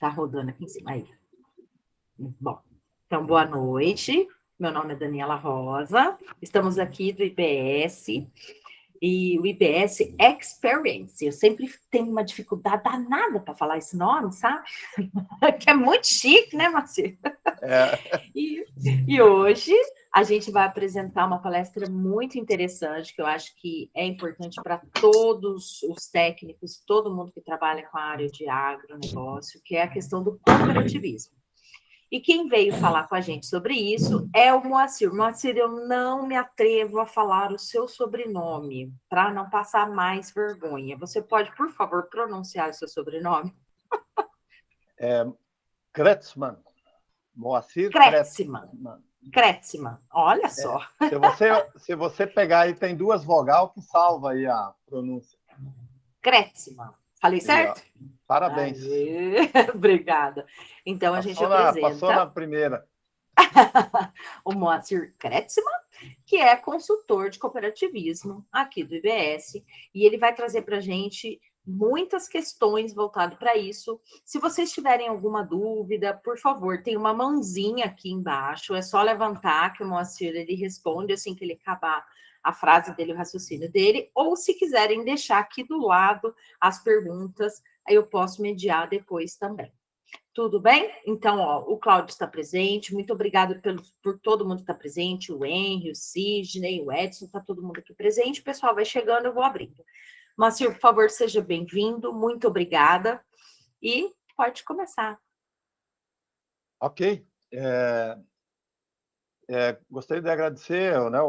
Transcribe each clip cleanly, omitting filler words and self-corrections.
Tá rodando aqui em cima. Aí. Bom, então, boa noite. Meu nome é Daniela Rosa. Estamos aqui do IBS. E o IBS Experience. Eu sempre tenho uma dificuldade danada para falar esse nome, sabe? Que é muito chique, né, Marcelo? E hoje a gente vai apresentar uma palestra muito interessante, que eu acho que é importante para todos os técnicos, todo mundo que trabalha com a área de agronegócio, que é a questão do cooperativismo. E quem veio falar com a gente sobre isso é o Moacir. Moacir, eu não me atrevo a falar o seu sobrenome, para não passar mais vergonha. Você pode, por favor, pronunciar o seu sobrenome? Kretzmann. Moacir Kretzmann. Kretzmann, olha só. Se você pegar aí, tem duas vogais que salva aí a pronúncia. Kretzmann. Falei certo? Parabéns. Obrigada. Então, a gente apresenta... Passou na primeira. O Moacir Kretzmann, que é consultor de cooperativismo aqui do IBS, e ele vai trazer para a gente muitas questões voltadas para isso. Se vocês tiverem alguma dúvida, por favor, tem uma mãozinha aqui embaixo, é só levantar que o Moacir ele responde assim que ele acabar a frase dele, o raciocínio dele, ou se quiserem deixar aqui do lado as perguntas, aí eu posso mediar depois também. Tudo bem? Então, ó, o Cláudio está presente, muito obrigado por todo mundo que está presente, o Henry, o Sidney, o Edson, está todo mundo aqui presente, o pessoal vai chegando, eu vou abrindo. Moacir, por favor, seja bem-vindo, muito obrigada, e pode começar. Ok. Gostaria de agradecer, né,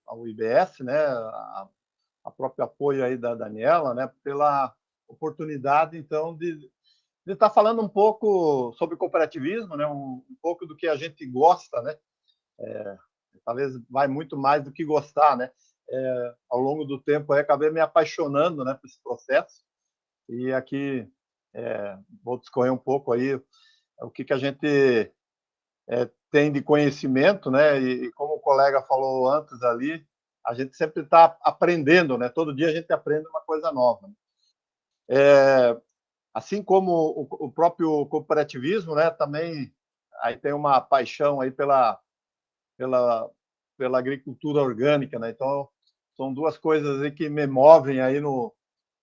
ao IBS, né, a próprio apoio aí da Daniela, né, pela oportunidade, então, de estar falando um pouco sobre cooperativismo, né, um pouco do que a gente gosta, né, talvez vai muito mais do que gostar, né, ao longo do tempo aí acabei me apaixonando, né, por esse processo, e aqui vou discorrer um pouco aí o que a gente tem de conhecimento, né, e como o colega falou antes ali, a gente sempre está aprendendo, né, todo dia a gente aprende uma coisa nova. Assim como o próprio cooperativismo, né, também aí tem uma paixão aí pela agricultura orgânica, né? Então são duas coisas aí que me movem aí no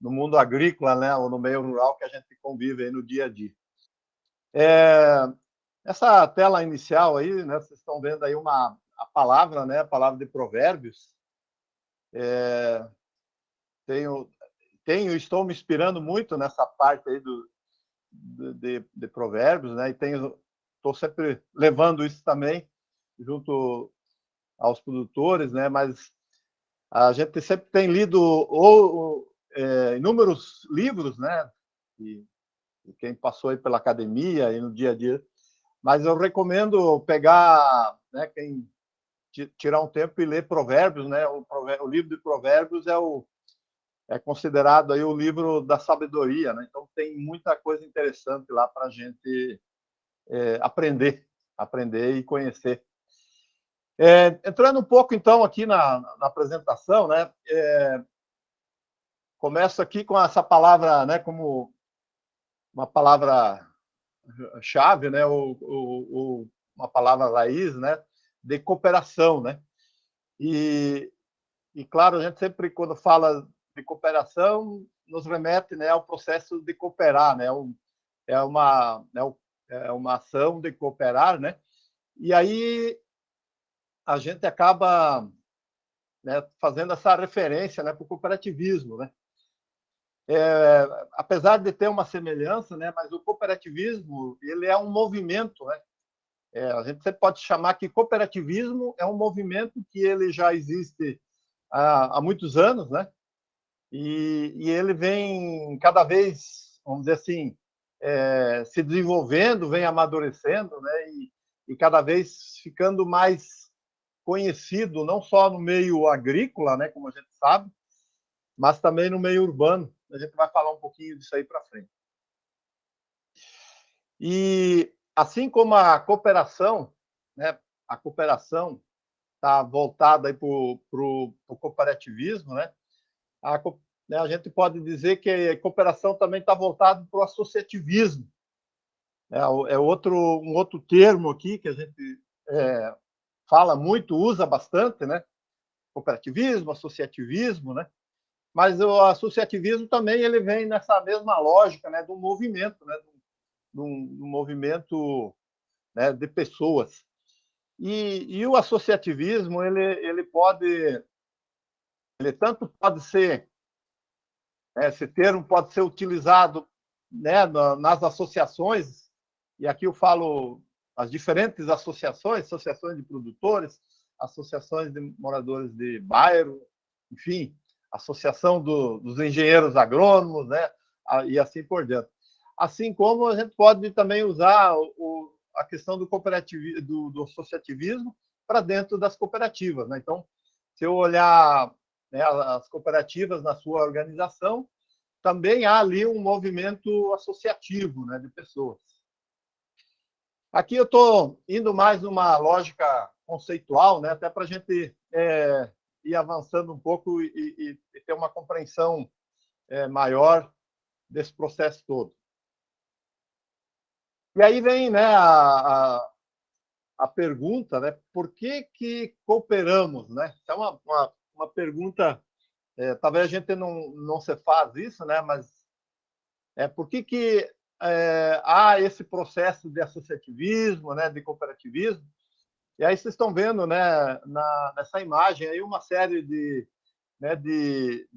mundo agrícola, né, ou no meio rural que a gente convive aí no dia a dia. Essa tela inicial aí, né, vocês estão vendo aí a palavra, né, a palavra de Provérbios. Estou me inspirando muito nessa parte aí de Provérbios, né? E estou sempre levando isso também junto aos produtores, né? Mas a gente sempre tem lido inúmeros livros, né? E quem passou aí pela academia e no dia a dia, mas eu recomendo pegar, né? Quem tirar um tempo e ler Provérbios, né? O livro de Provérbios é considerado aí o livro da sabedoria, né? Então tem muita coisa interessante lá para a gente aprender e conhecer. Entrando um pouco então aqui na apresentação, né? Começo aqui com essa palavra, né? Como uma palavra chave, né? Uma palavra raiz, né? De cooperação, né? E claro, a gente sempre quando fala de cooperação nos remete, né, ao processo de cooperar, né? É uma ação de cooperar, né? E aí a gente acaba, né, fazendo essa referência, né, para o cooperativismo, né? Apesar de ter uma semelhança, né, mas o cooperativismo ele é um movimento, né? A gente sempre pode chamar que cooperativismo é um movimento que ele já existe há muitos anos, né? E ele vem cada vez, vamos dizer assim, se desenvolvendo, vem amadurecendo, né? E cada vez ficando mais conhecido, não só no meio agrícola, né, como a gente sabe, mas também no meio urbano. A gente vai falar um pouquinho disso aí para frente. E assim como a cooperação, né, a cooperação está voltada para o cooperativismo, né, a gente pode dizer que a cooperação também está voltada para o associativismo. É um outro termo aqui que a gente fala muito, usa bastante, né? Cooperativismo, associativismo, né? Mas o associativismo também ele vem nessa mesma lógica, né? Do movimento, né? Do movimento, né? De pessoas. E o associativismo ele tanto pode ser, esse termo pode ser utilizado, né, nas associações, e aqui eu falo as diferentes associações, associações de produtores, associações de moradores de bairro, enfim, associação dos engenheiros agrônomos, né, e assim por diante. Assim como a gente pode também usar a questão do cooperativismo, do associativismo para dentro das cooperativas, né? Então, se eu olhar, né, as cooperativas na sua organização, também há ali um movimento associativo, né, de pessoas. Aqui eu estou indo mais numa lógica conceitual, né, até para a gente ir avançando um pouco e ter uma compreensão maior desse processo todo. E aí vem, né, a pergunta, né, por que cooperamos, né? É uma pergunta, talvez a gente não se faz isso, né, mas por que há esse processo de associativismo, né, de cooperativismo? E aí vocês estão vendo, né, nessa imagem aí uma série né, de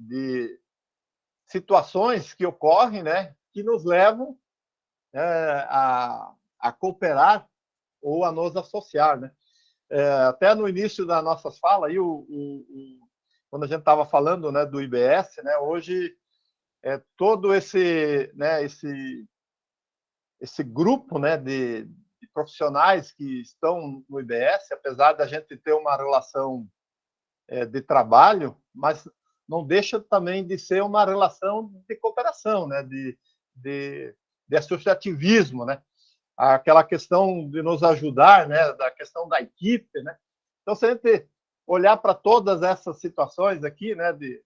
situações que ocorrem, né, que nos levam a cooperar ou a nos associar, né? Até no início das nossas falas, aí, quando a gente estava falando, né, do IBS, né, hoje todo né, esse grupo, né, de profissionais que estão no IBS, apesar da gente ter uma relação de trabalho, mas não deixa também de ser uma relação de cooperação, né, de associativismo, né? Aquela questão de nos ajudar, né, da questão da equipe, né? Então, se a gente olhar para todas essas situações aqui, né, de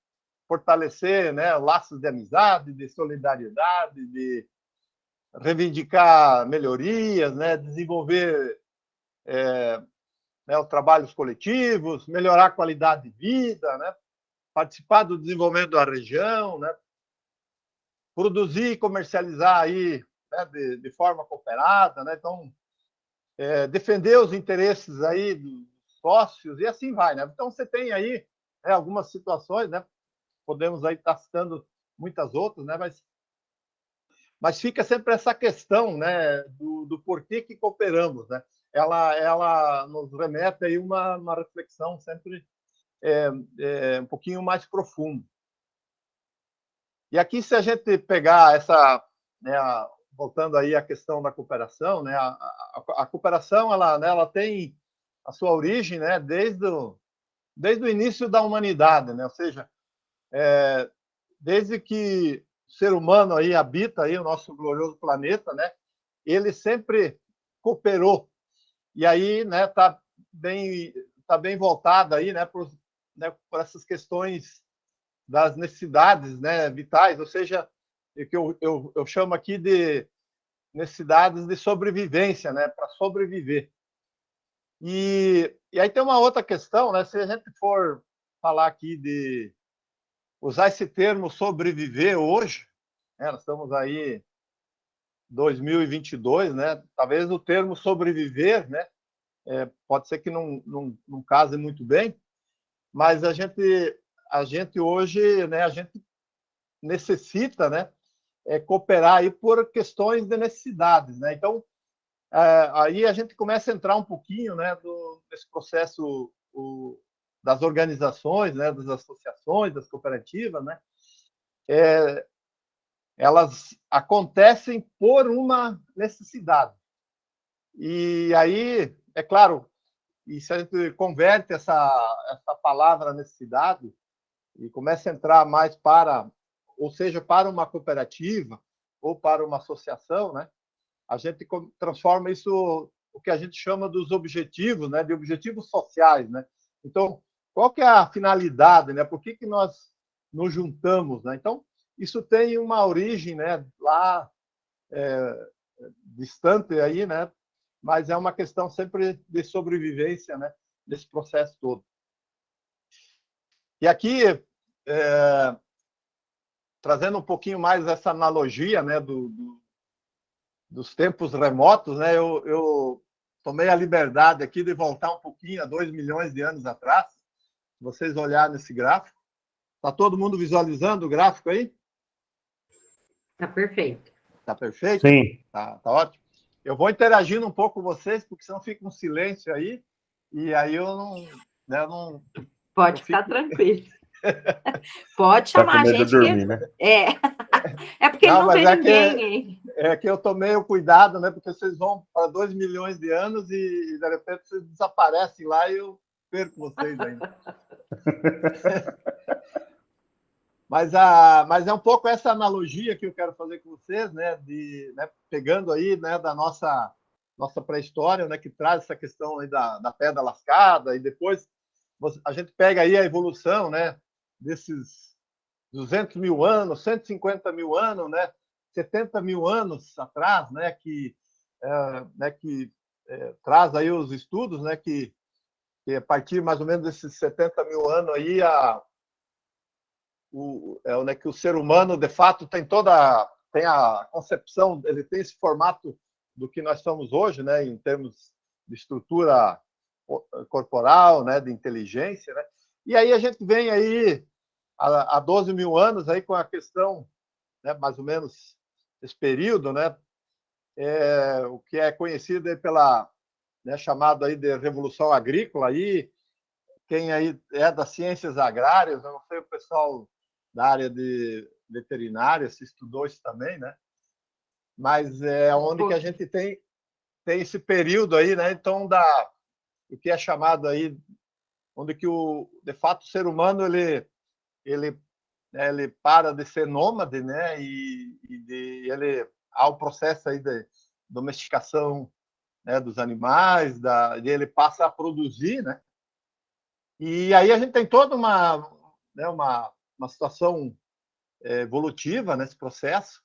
fortalecer, né, laços de amizade, de solidariedade, de reivindicar melhorias, né, desenvolver né, os trabalhos coletivos, melhorar a qualidade de vida, né, participar do desenvolvimento da região, né, produzir e comercializar aí, né, de forma cooperada, né, então defender os interesses aí dos sócios e assim vai, né? Então você tem aí algumas situações, né? Podemos aí estar citando muitas outras, né? Mas fica sempre essa questão, né, do porquê que cooperamos, né? Ela nos remete aí uma reflexão sempre um pouquinho mais profunda. E aqui, se a gente pegar essa, né, voltando aí à questão da cooperação, né, a cooperação ela tem a sua origem, né, desde o início da humanidade, né? Ou seja, desde que o ser humano aí habita aí o nosso glorioso planeta, né, ele sempre cooperou. E aí, né, tá bem voltado aí, né, por essas questões das necessidades, né, vitais, ou seja, que eu chamo aqui de necessidades de sobrevivência, né, para sobreviver. E aí tem uma outra questão, né, se a gente for falar aqui de usar esse termo sobreviver hoje, né, nós estamos aí 2022, né, talvez o termo sobreviver, né, pode ser que não case muito bem, mas a gente hoje, né, a gente necessita, né, cooperar aí por questões de necessidades, né? Então, aí a gente começa a entrar um pouquinho, né, desse processo das organizações, né, das associações, das cooperativas, né? Elas acontecem por uma necessidade. E aí, é claro, e se a gente converte essa palavra necessidade e começa a entrar mais ou seja, para uma cooperativa ou para uma associação, né? A gente transforma isso o que a gente chama dos objetivos, né? De objetivos sociais, né? Então, qual que é a finalidade, né? Por que nós nos juntamos, né? Então, isso tem uma origem, né? Lá distante aí, né? Mas é uma questão sempre de sobrevivência, né? Desse processo todo. E aqui, trazendo um pouquinho mais essa analogia, né? Dos tempos remotos, né? Eu tomei a liberdade aqui de voltar um pouquinho a 2 milhões de anos atrás. Se vocês olharem nesse gráfico, está todo mundo visualizando o gráfico aí? Tá perfeito. Tá perfeito? Sim. Tá ótimo. Eu vou interagindo um pouco com vocês, porque senão fica um silêncio aí, e aí eu não... Né, não Pode ficar tranquilo. Pode chamar a gente. Dormir, né? É porque ele não vê ninguém, que, hein? É que eu tomei o cuidado, né? Porque vocês vão para 2 milhões de anos e de repente vocês desaparecem lá e eu perco vocês ainda. Mas é um pouco essa analogia que eu quero fazer com vocês, né? Pegando aí, né, da nossa pré-história, né? Que traz essa questão aí da pedra lascada, e depois a gente pega aí a evolução, né? Desses 200 mil anos, 150 mil anos, né? 70 mil anos atrás, né? Que traz aí os estudos, né? Que a partir mais ou menos desses 70 mil anos aí, que o ser humano, de fato, tem a concepção, ele tem esse formato do que nós somos hoje, né? Em termos de estrutura corporal, né? De inteligência, né? E aí a gente vem aí há 12 mil anos aí com a questão, né, mais ou menos esse período, né, o que é conhecido aí né, chamado aí de Revolução Agrícola. Aí, quem aí é das ciências agrárias, eu não sei, o pessoal da área de veterinária se estudou isso também, né? Mas é onde que a gente tem esse período aí, né? Então, o que é chamado aí, onde que de fato o ser humano ele para de ser nômade, né? Ele há o processo aí de domesticação, né, dos animais, ele passa a produzir, né? E aí a gente tem toda uma situação evolutiva nesse processo.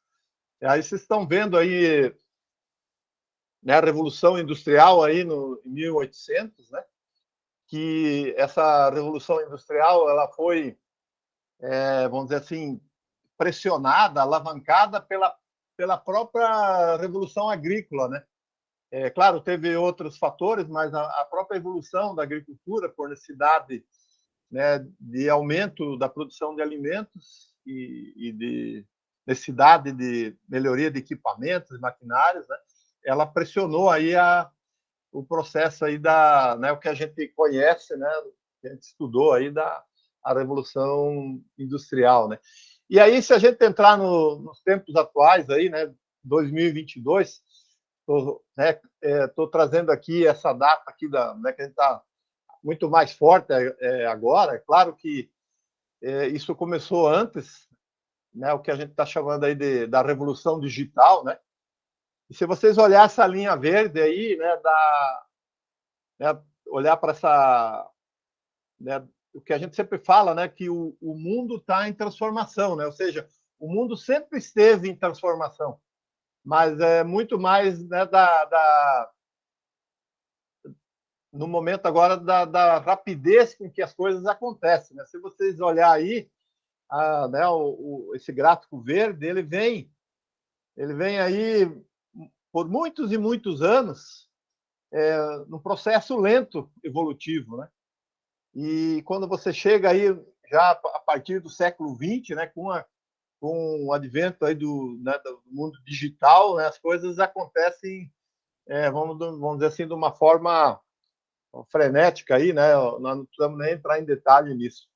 E aí vocês estão vendo aí, né, a Revolução Industrial aí em 1800, né? Que essa Revolução Industrial ela foi, vamos dizer assim, pressionada, alavancada pela própria Revolução Agrícola, né? Claro, teve outros fatores, mas a própria evolução da agricultura, por necessidade, né, de aumento da produção de alimentos e de necessidade de melhoria de equipamentos e maquinários, né, ela pressionou aí o processo aí né, o que a gente conhece, né, que a gente estudou aí a Revolução Industrial, né? E aí, se a gente entrar nos tempos atuais aí, né, 2022, estou trazendo aqui essa data aqui né, que a gente está muito mais forte agora. É claro que isso começou antes, né, o que a gente está chamando aí da revolução digital, né? E se vocês olharem essa linha verde aí, né, olhar para essa, né, o que a gente sempre fala, né, que o mundo está em transformação, né? Ou seja, o mundo sempre esteve em transformação, mas é muito mais, né, no momento agora da rapidez com que as coisas acontecem, né? Se vocês olhar aí, né, esse gráfico verde, ele vem aí por muitos e muitos anos num processo lento evolutivo, né? E quando você chega aí já a partir do século XX, né, com o advento aí né, do mundo digital, né, as coisas acontecem, vamos dizer assim, de uma forma frenética aí, né? Nós não precisamos nem entrar em detalhe nisso.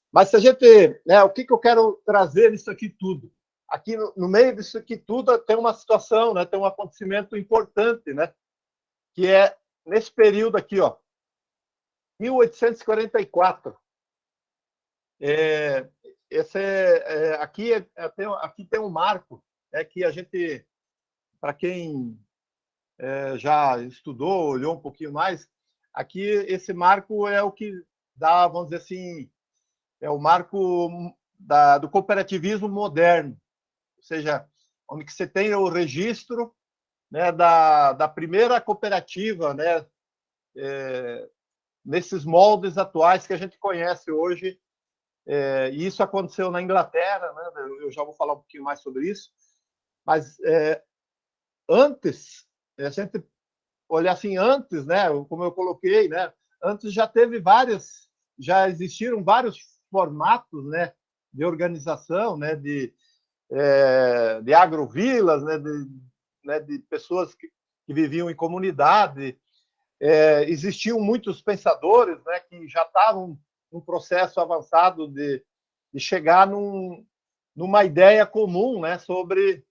Mas se a gente, né, o que eu quero trazer nisso aqui tudo? Aqui no meio disso aqui tudo tem uma situação, né? Tem um acontecimento importante, né? Que é nesse período aqui, ó, 1844. Aqui tem um marco, que a gente, para quem já estudou, olhou um pouquinho mais, aqui esse marco é o que dá, vamos dizer assim, é o marco do cooperativismo moderno, ou seja, onde que você tem o registro né, da primeira cooperativa, né, nesses moldes atuais que a gente conhece hoje. E isso aconteceu na Inglaterra, né, eu já vou falar um pouquinho mais sobre isso, mas antes, a gente olhar assim, antes, né, como eu coloquei, né, antes já existiram vários formatos, né, de organização, né, de agrovilas, né, de pessoas que viviam em comunidade. Existiam muitos pensadores, né, que já estavam num processo avançado de chegar numa ideia comum, né, sobre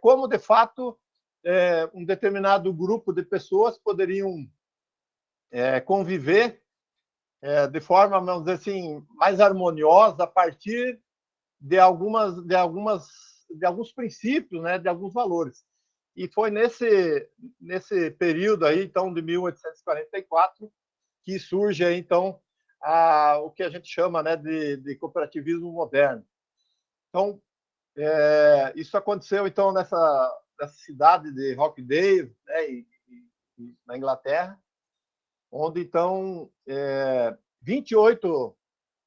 como, de fato, um determinado grupo de pessoas poderiam conviver de forma, vamos dizer assim, mais harmoniosa a partir de alguns princípios, né, de alguns valores. E foi nesse período aí, então, de 1844, que surge aí, então, o que a gente chama, né, de cooperativismo moderno. Então, isso aconteceu então nessa cidade de Rockdale, né, na Inglaterra, onde então 28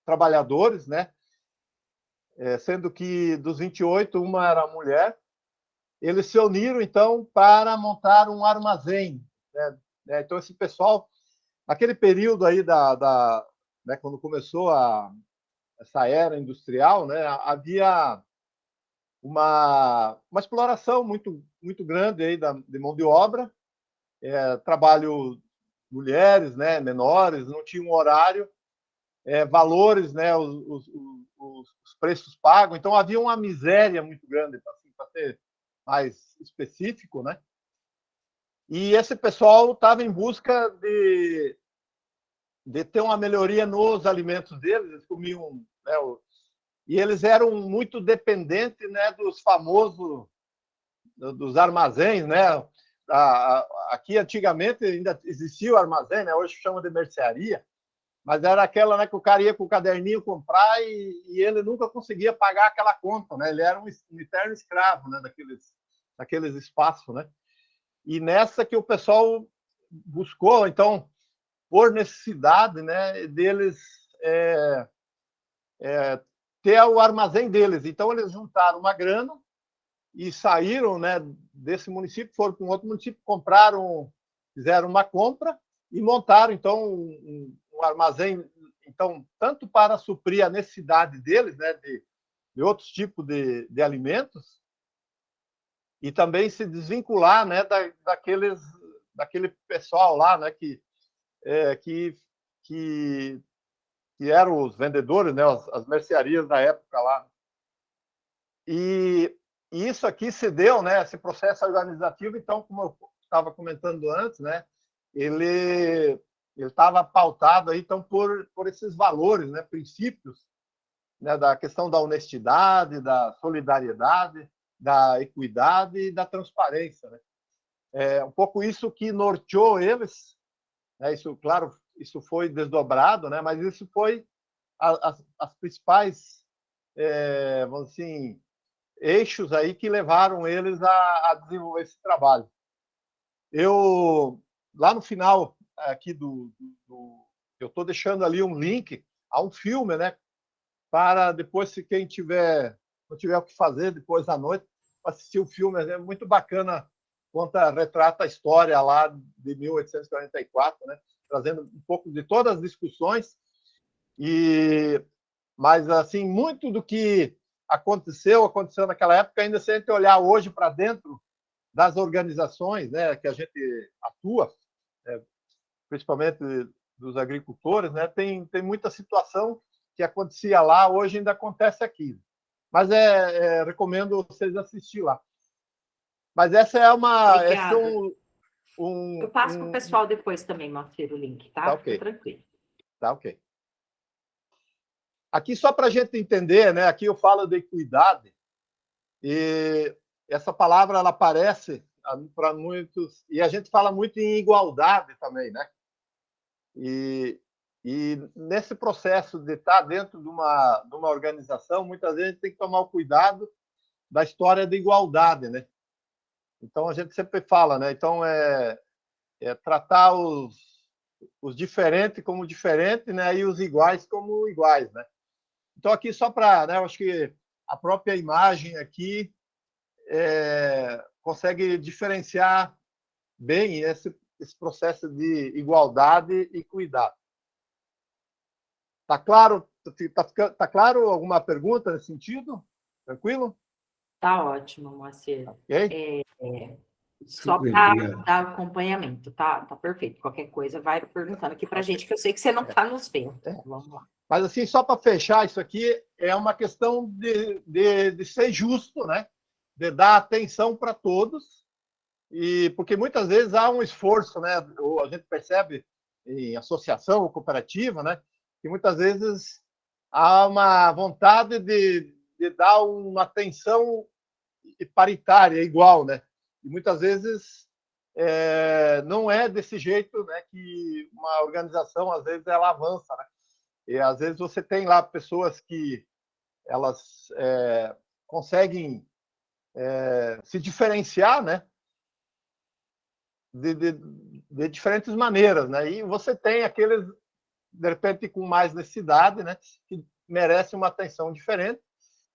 trabalhadores, né, sendo que dos 28 uma era mulher, eles se uniram então para montar um armazém, né? Então esse pessoal, naquele período aí né, quando começou essa era industrial, né, havia uma exploração muito grande aí de mão de obra, trabalho mulheres, né, menores, não tinha um horário, valores, né, os preços pagos, então havia uma miséria muito grande, assim, para ser mais específico, né? E esse pessoal estava em busca de ter uma melhoria nos alimentos deles, eles comiam, né, e eles eram muito dependentes, né, dos armazéns, né? Aqui antigamente ainda existia o armazém, né? Hoje chama de mercearia, mas era aquela, né, que o cara ia com o caderninho comprar e ele nunca conseguia pagar aquela conta, né? Ele era um eterno escravo, né, daqueles espaços, né? E nessa que o pessoal buscou, então, por necessidade, né, deles ter o armazém deles. Então eles juntaram uma grana e saíram, né, desse município, foram para um outro município, fizeram uma compra e montaram então um armazém, então tanto para suprir a necessidade deles, né, de outros tipos de alimentos, e também se desvincular, né, daquele pessoal lá, né, que, que eram os vendedores, né, as mercearias da época lá. E isso aqui se deu, né, esse processo organizativo, então, como eu estava comentando antes, né, ele estava pautado aí, então, por esses valores, né, princípios, né, da questão da honestidade, da solidariedade, da equidade e da transparência, né? Um pouco isso que norteou eles, né? Isso, claro, isso foi desdobrado, né? Mas isso foi as principais, vamos assim, eixos aí que levaram eles a desenvolver esse trabalho. Eu, lá no final aqui eu estou deixando ali um link a um filme, né, para depois, se quem não tiver o que fazer depois da noite, assistir o filme. É muito bacana, retrata a história lá de 1844, né, trazendo um pouco de todas as discussões, mas assim, muito do que aconteceu naquela época. Ainda, se a gente olhar hoje para dentro das organizações, né, que a gente atua, principalmente dos agricultores, né, tem muita situação que acontecia lá, hoje ainda acontece aqui. Mas recomendo vocês assistir lá. Mas essa é uma... Obrigada. Eu passo para o pessoal depois também, Marcelo, o link, tá? Tá ok. Fica tranquilo. Tá ok. Aqui, só para a gente entender, né, aqui eu falo de equidade, e essa palavra ela aparece para muitos, e a gente fala muito em igualdade também, né? E nesse processo de estar dentro de uma organização, muitas vezes a gente tem que tomar o cuidado da história da igualdade, né? Então, a gente sempre fala, né? Então, tratar os diferentes como diferentes, né? E os iguais como iguais, né? Então, aqui só para, né? Eu acho que a própria imagem aqui consegue diferenciar bem esse processo de igualdade e cuidado. Tá claro? Tá claro alguma pergunta nesse sentido? Tranquilo? Tá ótimo, Moacir. Ok? Só Tranquilo, para obrigado. dar acompanhamento, tá perfeito. Qualquer coisa, vai perguntando aqui para a gente, que eu sei que você não está nos vendo. Vamos lá. Mas, assim, só para fechar isso aqui, é uma questão de ser justo, né? De dar atenção para todos, e porque muitas vezes há um esforço, né? Ou a gente percebe em associação ou cooperativa, né? Que muitas vezes há uma vontade de dar uma atenção paritária, igual, né? E muitas vezes não é desse jeito, né? Que uma organização, às vezes, ela avança, né? E às vezes você tem lá pessoas que elas conseguem se diferenciar, né? De diferentes maneiras, né? E você tem aqueles, de repente, com mais necessidade, né? Que merecem uma atenção diferente,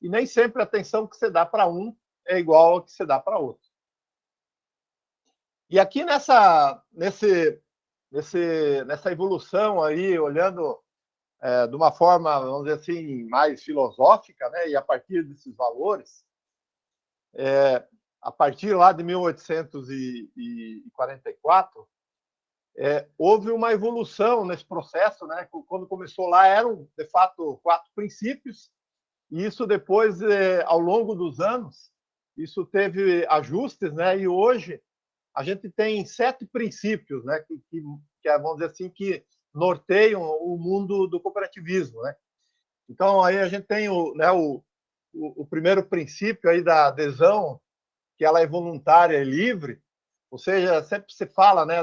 e nem sempre a atenção que você dá para um é igual a que você dá para outro. E aqui nessa evolução aí, olhando de uma forma, vamos dizer assim, mais filosófica, né? E a partir desses valores, a partir lá de 1844, houve uma evolução nesse processo, né? Quando começou lá, eram, de fato, 4 princípios, e isso depois, ao longo dos anos, isso teve ajustes, né? E hoje a gente tem 7 princípios, né? Vamos dizer assim, que norteiam o mundo do cooperativismo, né? Então, aí a gente tem o primeiro princípio aí da adesão, que ela é voluntária e livre, ou seja, sempre se fala, né,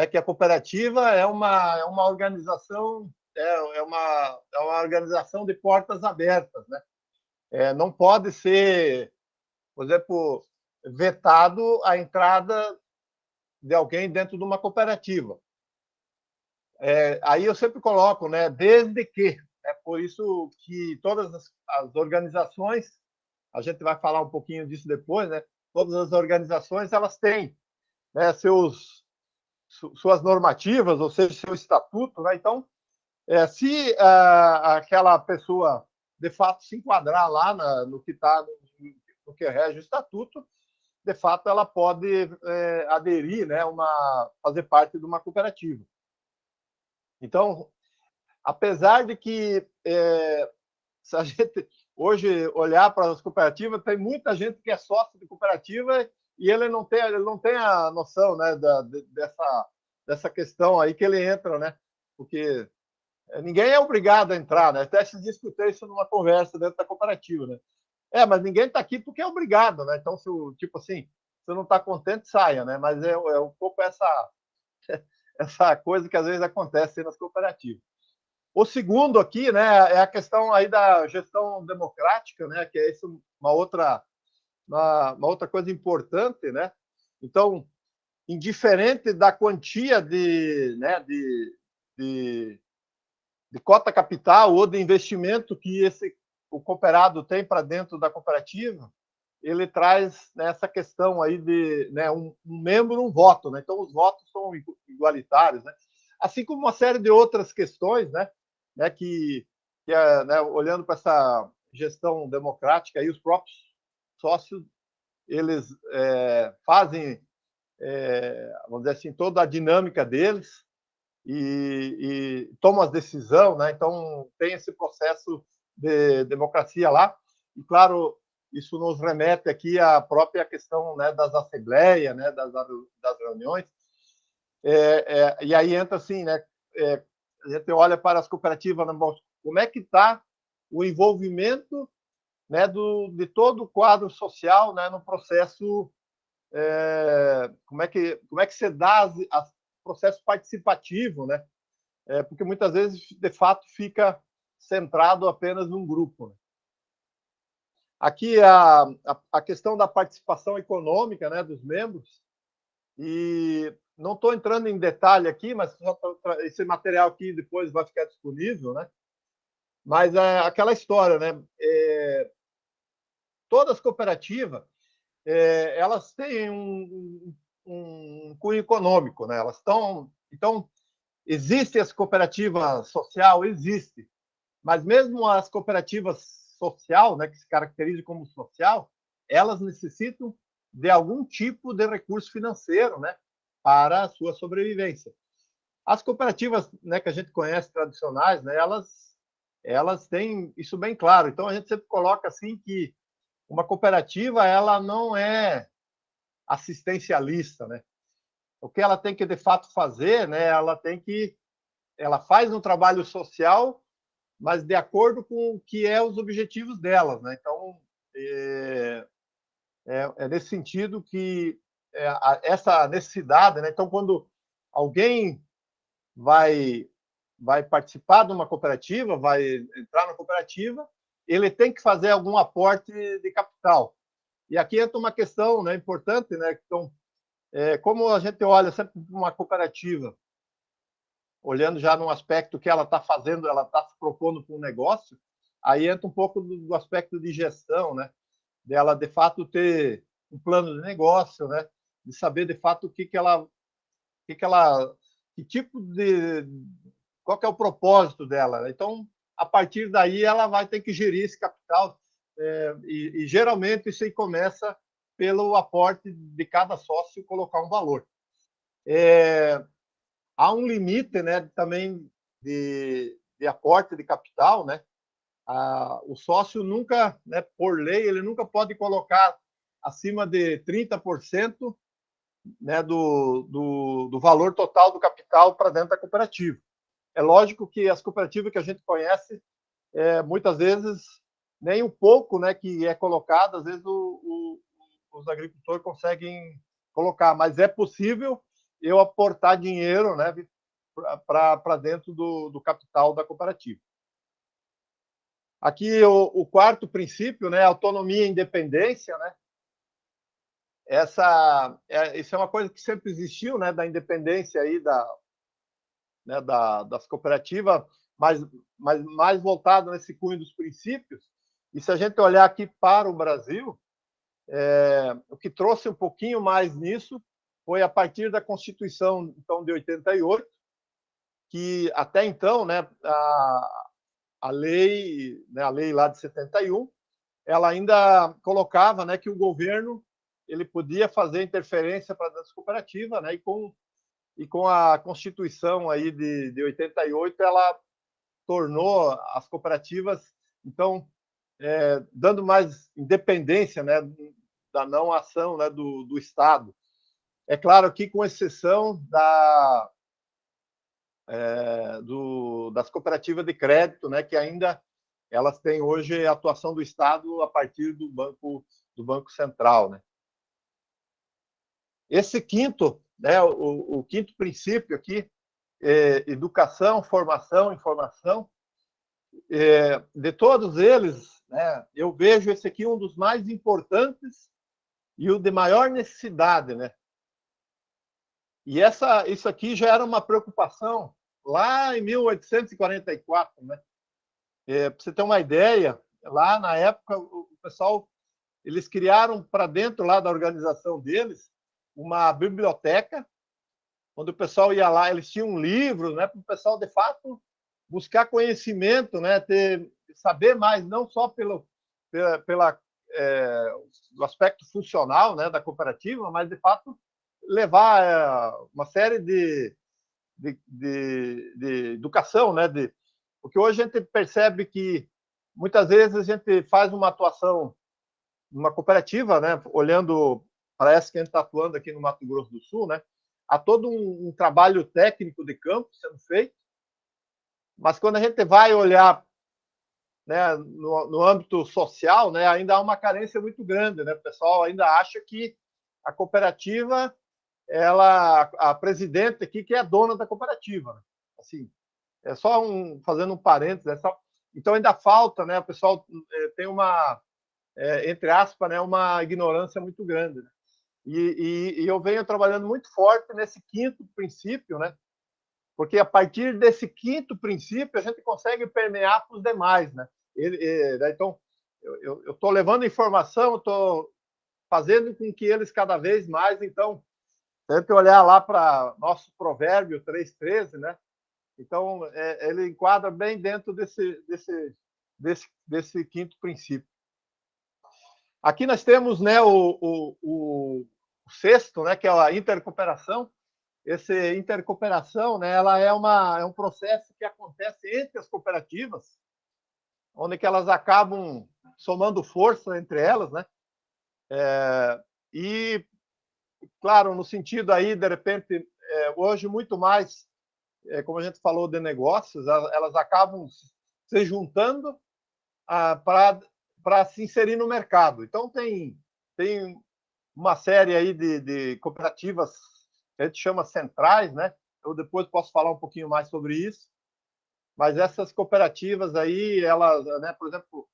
que a cooperativa é uma organização, é uma organização de portas abertas, né? Não pode ser, por exemplo, vetado a entrada de alguém dentro de uma cooperativa. Aí eu sempre coloco, né, desde que. É por isso que todas as organizações, a gente vai falar um pouquinho disso depois, né? Todas as organizações elas têm, né, suas normativas, ou seja, seu estatuto, né? Então, se aquela pessoa de fato se enquadrar lá no que está no que rege o estatuto, de fato ela pode aderir, né, fazer parte de uma cooperativa. Então, apesar de que se a gente hoje olhar para as cooperativas, tem muita gente que é sócio de cooperativa e ele não tem a noção, né, dessa questão aí que ele entra, né? Porque ninguém é obrigado a entrar, né? Até se discutir isso numa conversa dentro da cooperativa, né? Mas ninguém está aqui porque é obrigado, né? Então, tipo assim, se não está contente, saia, né? Mas é um pouco essa coisa que às vezes acontece nas cooperativas. O segundo aqui, né, é a questão aí da gestão democrática, né, que é isso uma outra coisa importante, né? Então, indiferente da quantia né, de cota capital ou de investimento que o cooperado tem para dentro da cooperativa, ele traz, né, essa questão aí de, né, um membro, um voto, né? Então, os votos são igualitários, né? Assim como uma série de outras questões, né, né, olhando para essa gestão democrática, aí os próprios sócios eles fazem, vamos dizer assim, toda a dinâmica deles e tomam as decisões, né? Então tem esse processo de democracia lá e, claro, isso nos remete aqui à própria questão, né, das assembleias, né, das reuniões, e aí entra assim, né? A gente olha para as cooperativas, como é que está o envolvimento, né, de todo o quadro social, né, no processo, como é que se dá processo participativo, né? Porque muitas vezes, de fato, fica centrado apenas num grupo, né? Aqui a questão da participação econômica, né, dos membros, e não estou entrando em detalhe aqui, mas esse material aqui depois vai ficar disponível, né? Mas é aquela história, né? Todas as cooperativas, elas têm um cunho econômico, né? Elas estão, então existe as cooperativas social, existe, mas mesmo as cooperativas social, né, que se caracterizam como social, elas necessitam de algum tipo de recurso financeiro, né, para a sua sobrevivência. As cooperativas, né, que a gente conhece tradicionais, né, elas têm isso bem claro. Então a gente sempre coloca assim que uma cooperativa ela não é assistencialista, né? O que ela tem que de fato fazer, né? Ela faz um trabalho social, mas de acordo com o que é os objetivos delas, né? Então é nesse sentido que essa necessidade, né? Então quando alguém vai participar de uma cooperativa, vai entrar na cooperativa, ele tem que fazer algum aporte de capital. E aqui entra uma questão, né, importante, né? Então, como a gente olha sempre uma cooperativa, olhando já num aspecto que ela está fazendo, ela está se propondo para um negócio, aí entra um pouco do aspecto de gestão, né? Dela, de fato, ter um plano de negócio, né? De saber, de fato, que tipo de... qual que é o propósito dela, né? Então, a partir daí, ela vai ter que gerir esse capital, e geralmente isso aí começa pelo aporte de cada sócio colocar um valor. Há um limite, né, também de aporte de capital, né? O sócio nunca, né, por lei, ele nunca pode colocar acima de 30%, né, do valor total do capital para dentro da cooperativa. É lógico que as cooperativas que a gente conhece, muitas vezes, nem um pouco, né, que é colocado, às vezes os agricultores conseguem colocar, mas é possível eu aportar dinheiro, né, para dentro do capital da cooperativa. Aqui o quarto princípio, né, autonomia e independência, né? Isso é uma coisa que sempre existiu, né, da independência aí das cooperativas, mas mais voltado nesse cunho dos princípios. E se a gente olhar aqui para o Brasil, o que trouxe um pouquinho mais nisso foi a partir da Constituição então de 88, que até então, né, a lei, né, a lei lá de 71, ela ainda colocava, né, que o governo ele podia fazer interferência para as cooperativas, né, e com a Constituição aí de 88, ela tornou as cooperativas, então, dando mais independência, né, da não ação, né, do Estado. É claro que com exceção das cooperativas de crédito, né, que ainda elas têm hoje a atuação do Estado a partir do Banco Central, né? Esse quinto, né, o quinto princípio aqui, educação, formação, informação, de todos eles, né, eu vejo esse aqui um dos mais importantes e o de maior necessidade, né? E isso aqui já era uma preocupação lá em 1844, né? Para você ter uma ideia, lá na época o pessoal eles criaram para dentro lá da organização deles uma biblioteca, onde o pessoal ia lá, eles tinham livros, né, para o pessoal de fato buscar conhecimento, né, saber mais, não só pela do aspecto funcional, né, da cooperativa, mas de fato levar uma série de educação, né, porque hoje a gente percebe que muitas vezes a gente faz uma atuação numa cooperativa, né, olhando, parece que a gente está atuando aqui no Mato Grosso do Sul, né, há todo um trabalho técnico de campo sendo feito, mas quando a gente vai olhar, né, no âmbito social, né, ainda há uma carência muito grande, né, o pessoal ainda acha que a cooperativa, a presidente aqui que é a dona da cooperativa, né? Assim, fazendo um parênteses, então ainda falta, né, o pessoal tem entre aspas, né, uma ignorância muito grande. Né? E eu venho trabalhando muito forte nesse quinto princípio, né? Porque a partir desse quinto princípio a gente consegue permear para os demais, né? Então, eu estou levando informação, estou fazendo com que eles cada vez mais, então, tente olhar lá para nosso provérbio 3:13, né? Então, ele enquadra bem dentro desse quinto princípio. Aqui nós temos, né, o sexto, né, que é a intercooperação. Essa intercooperação, né, ela é um processo que acontece entre as cooperativas, onde que elas acabam somando força entre elas, né? E, claro, no sentido aí, de repente, hoje muito mais, como a gente falou de negócios, elas acabam se juntando para se inserir no mercado. Então, tem uma série aí de cooperativas que a gente chama centrais, né? Eu depois posso falar um pouquinho mais sobre isso. Mas essas cooperativas aí, elas, né, por exemplo,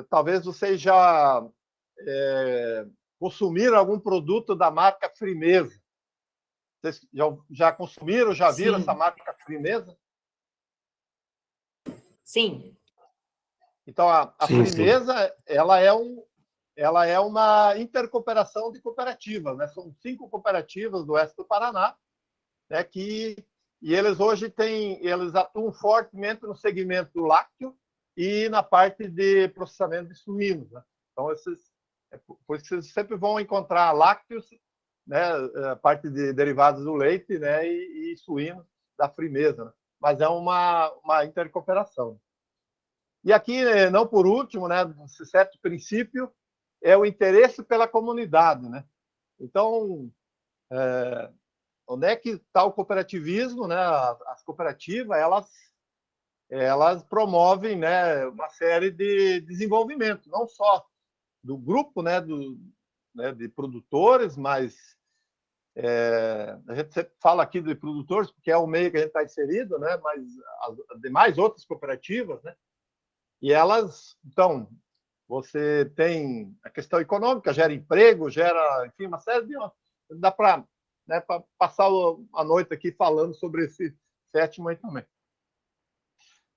talvez vocês já consumiram algum produto da marca Frimeza. Vocês já consumiram, já viram essa marca Frimeza? Sim. Então, a Frimeza, ela é uma intercooperação de cooperativas, né? São 5 cooperativas do oeste do Paraná, né? E eles hoje eles atuam fortemente no segmento do lácteo e na parte de processamento de suínos, né? Então, por isso vocês sempre vão encontrar lácteos, né? A parte de derivados do leite, né? E suínos da Frimeza, né? Mas é uma intercooperação. E aqui, não por último, né, esse certo princípio é o interesse pela comunidade, né? Então, onde é que está o cooperativismo, né? As cooperativas, elas promovem, né, uma série de desenvolvimento, não só do grupo, né, de produtores, mas a gente sempre fala aqui de produtores porque é o meio que a gente está inserido, né? Mas as demais outras cooperativas, né? E elas, então, você tem a questão econômica, gera emprego, gera, enfim, uma série de... Dá para, né, passar a noite aqui falando sobre esse sétimo aí também.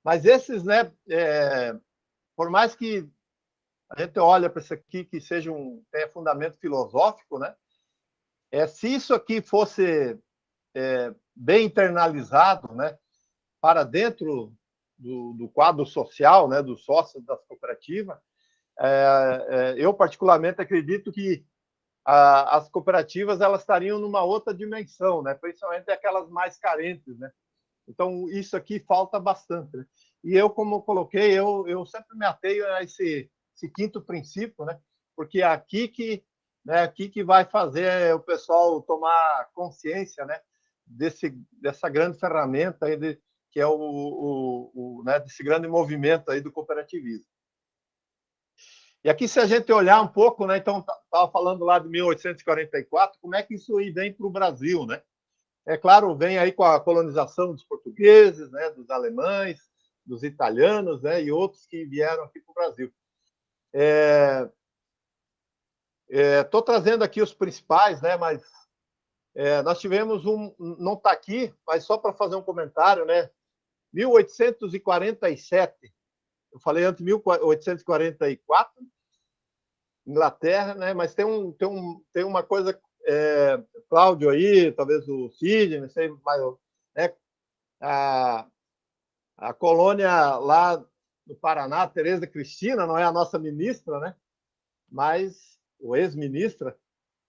Mas esses, né, por mais que a gente olhe para isso aqui que tenha fundamento filosófico, né, se isso aqui fosse bem internalizado, né, para dentro do quadro social, né, dos sócios das cooperativas, eu particularmente acredito que as cooperativas elas estariam numa outra dimensão, né? Principalmente aquelas mais carentes, né? Então isso aqui falta bastante. Né? E eu, como coloquei, eu sempre me ateio a esse quinto princípio, né? Porque é aqui que vai fazer o pessoal tomar consciência, né? Dessa grande ferramenta aí que é né? Desse grande movimento aí do cooperativismo. E aqui, se a gente olhar um pouco, né, então, estava falando lá de 1844, como é que isso aí vem para o Brasil, né? É claro, vem aí com a colonização dos portugueses, né, dos alemães, dos italianos, né, e outros que vieram aqui para o Brasil. Estou trazendo aqui os principais, né, mas nós tivemos não está aqui, mas só para fazer um comentário, né, 1847, eu falei antes 1844, Inglaterra, né? Mas tem uma coisa, Cláudio aí, talvez o Sidney, não sei, mas, né? A colônia lá no Paraná, Tereza Cristina, não é a nossa ministra, né? Mas o ex-ministra,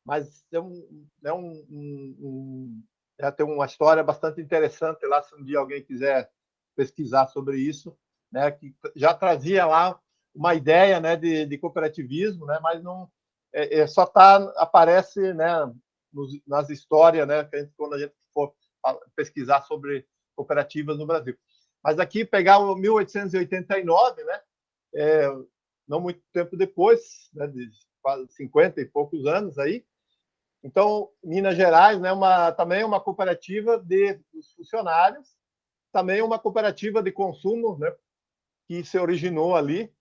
mas tem uma história bastante interessante lá, se um dia alguém quiser pesquisar sobre isso, né? Que já trazia lá uma ideia, né, de cooperativismo, né, mas não só aparece, né, nas histórias, né, quando a gente for pesquisar sobre cooperativas no Brasil. Mas aqui pegar o 1889, né, não muito tempo depois, né, de quase 50 e poucos anos aí. Então, Minas Gerais, né, também uma cooperativa dos funcionários, também uma cooperativa de consumo, né, que se originou ali.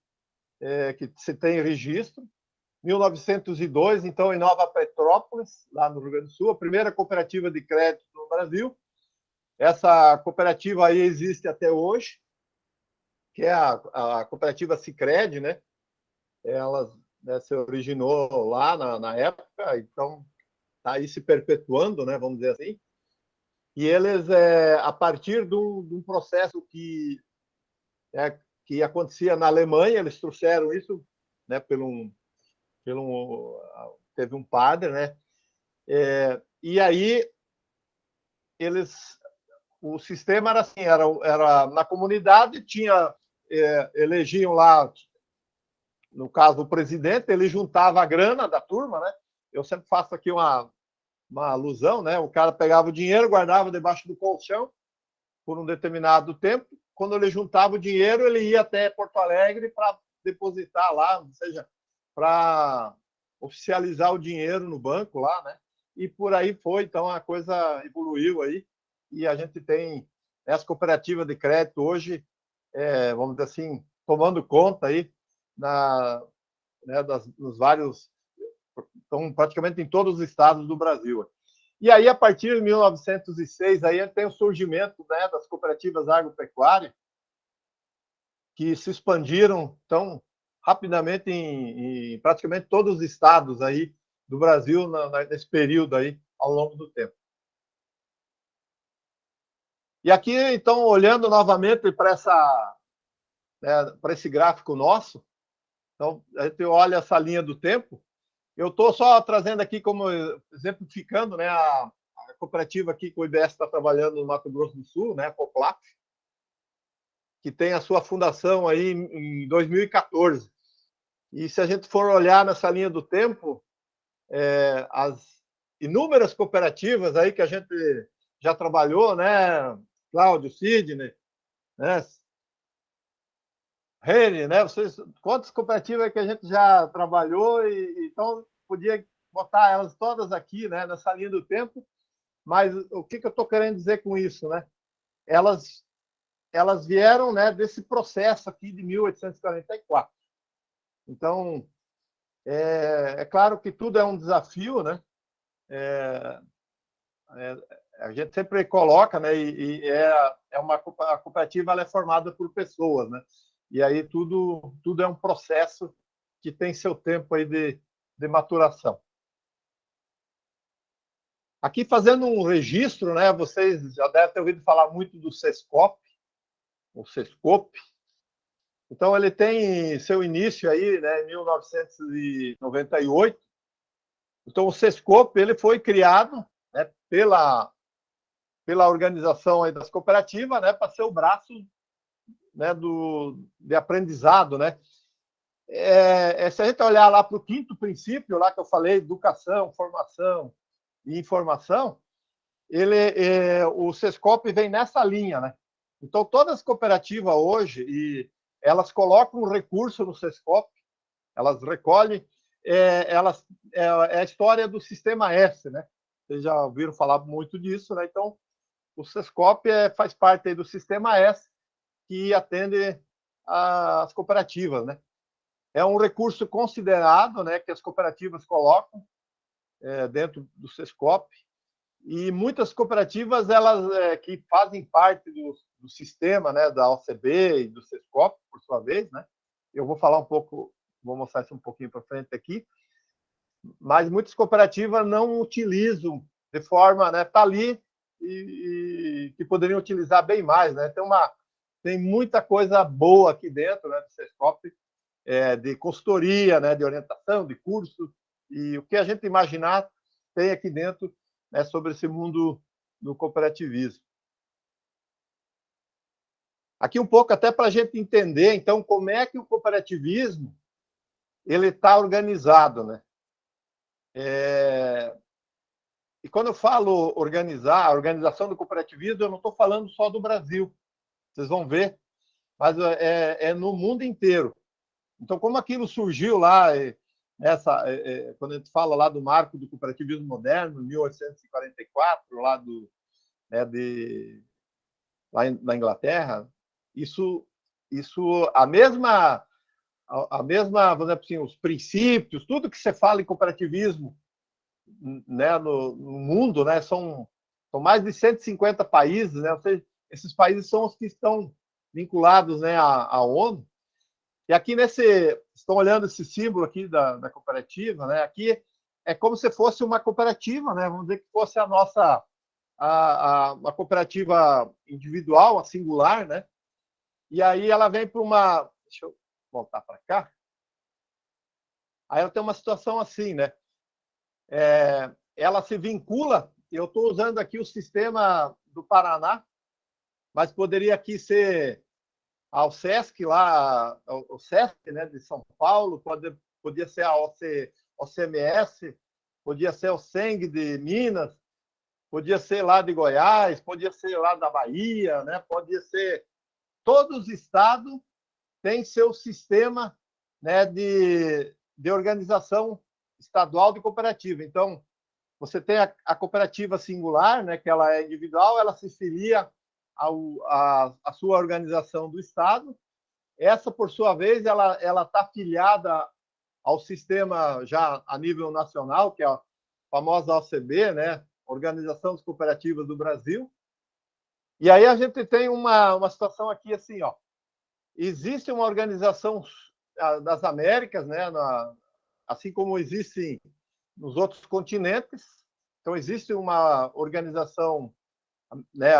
que se tem registro. 1902, então, em Nova Petrópolis, lá no Rio Grande do Sul, a primeira cooperativa de crédito no Brasil. Essa cooperativa aí existe até hoje, que é a cooperativa Sicredi, né? Ela, né, se originou lá na época, então está aí se perpetuando, né? Vamos dizer assim. E eles, a partir de um processo que acontecia na Alemanha, eles trouxeram isso, né? Teve um padre, né? E aí o sistema era assim, era na comunidade, tinha, elegiam lá, no caso o presidente, ele juntava a grana da turma, né? Eu sempre faço aqui uma alusão, né? O cara pegava o dinheiro, guardava debaixo do colchão por um determinado tempo. Quando ele juntava o dinheiro, ele ia até Porto Alegre para depositar lá, ou seja, para oficializar o dinheiro no banco lá, né? E por aí foi, então a coisa evoluiu aí e a gente tem as cooperativas de crédito hoje, vamos dizer assim, tomando conta aí né, nos vários, estão praticamente em todos os estados do Brasil. E aí, a partir de 1906, aí tem o surgimento, né, das cooperativas agropecuárias, que se expandiram tão rapidamente em praticamente todos os estados aí do Brasil nesse período aí, ao longo do tempo. E aqui, então, olhando novamente para esse gráfico nosso, então, a gente olha essa linha do tempo. Eu estou só trazendo aqui como exemplificando, né, a cooperativa aqui que o IBS está trabalhando no Mato Grosso do Sul, né, a Coplaf, que tem a sua fundação aí em 2014. E se a gente for olhar nessa linha do tempo, as inúmeras cooperativas aí que a gente já trabalhou, né, Cláudio, Sidney, né, Rene, né, vocês, quantas cooperativas que a gente já trabalhou e então podia botar elas todas aqui, né, nessa linha do tempo. Mas o que eu estou querendo dizer com isso, né? Elas vieram, né, desse processo aqui de 1844. Então, claro que tudo é um desafio, né? A gente sempre coloca, né? A cooperativa, ela é formada por pessoas, né? E aí tudo é um processo que tem seu tempo aí de maturação. Aqui fazendo um registro, né? Vocês já devem ter ouvido falar muito do Sescop, o Sescop. Então ele tem seu início aí, né, em 1998. Então o Sescop ele foi criado, né, pela organização aí das cooperativas, né, para ser o braço, né, de aprendizado, né. Se a gente olhar lá para o quinto princípio, lá que eu falei, educação, formação e informação, o Sescop vem nessa linha, né? Então, todas as cooperativas hoje, elas colocam um recurso no Sescop, elas recolhem, é a história do Sistema S, né? Vocês já ouviram falar muito disso, né? Então, o Sescop faz parte aí do Sistema S, que atende as cooperativas, né? É um recurso considerado, né, que as cooperativas colocam dentro do Sescop, e muitas cooperativas elas que fazem parte do sistema, né, da OCB e do Sescop, por sua vez, né? Eu vou falar um pouco, vou mostrar isso um pouquinho para frente aqui, mas muitas cooperativas não utilizam de forma, né, tá ali e que poderiam utilizar bem mais, né? Tem muita coisa boa aqui dentro, né, do Sescop, de consultoria, né, de orientação, de curso, e o que a gente imaginar tem aqui dentro, né, sobre esse mundo do cooperativismo. Aqui um pouco até para a gente entender, então, como é que o cooperativismo ele está organizado, né? E quando eu falo organizar, a organização do cooperativismo, eu não estou falando só do Brasil, vocês vão ver, mas é no mundo inteiro. Então, como aquilo surgiu lá, quando a gente fala lá do marco do cooperativismo moderno, 1844, lá na Inglaterra, isso a mesma a mesma, vamos dizer assim, os princípios, tudo que você fala em cooperativismo, né, no mundo, né, são mais de 150 países, né, ou seja, esses países são os que estão vinculados, né, à ONU. E aqui estão olhando esse símbolo aqui da cooperativa, né, aqui é como se fosse uma cooperativa, né, vamos dizer que fosse a nossa a cooperativa individual, a singular, né, e aí ela vem para uma, deixa eu voltar para cá, aí ela tem uma situação assim, né, ela se vincula, eu estou usando aqui o sistema do Paraná, mas poderia aqui ser ao SESC, lá, o SESC, né, de São Paulo, podia ser a OCMS, podia ser o SENG de Minas, podia ser lá de Goiás, podia ser lá da Bahia, né, podia ser... Todos os estados têm seu sistema, né, de organização estadual de cooperativa. Então, você tem a cooperativa singular, né, que ela é individual, ela se filia à sua organização do Estado. Essa, por sua vez, ela está filiada ao sistema já a nível nacional, que é a famosa OCB, né, Organização das Cooperativas do Brasil. E aí a gente tem uma situação aqui assim, ó. Existe uma organização das Américas, né, assim como existe nos outros continentes. Então, existe uma organização, né,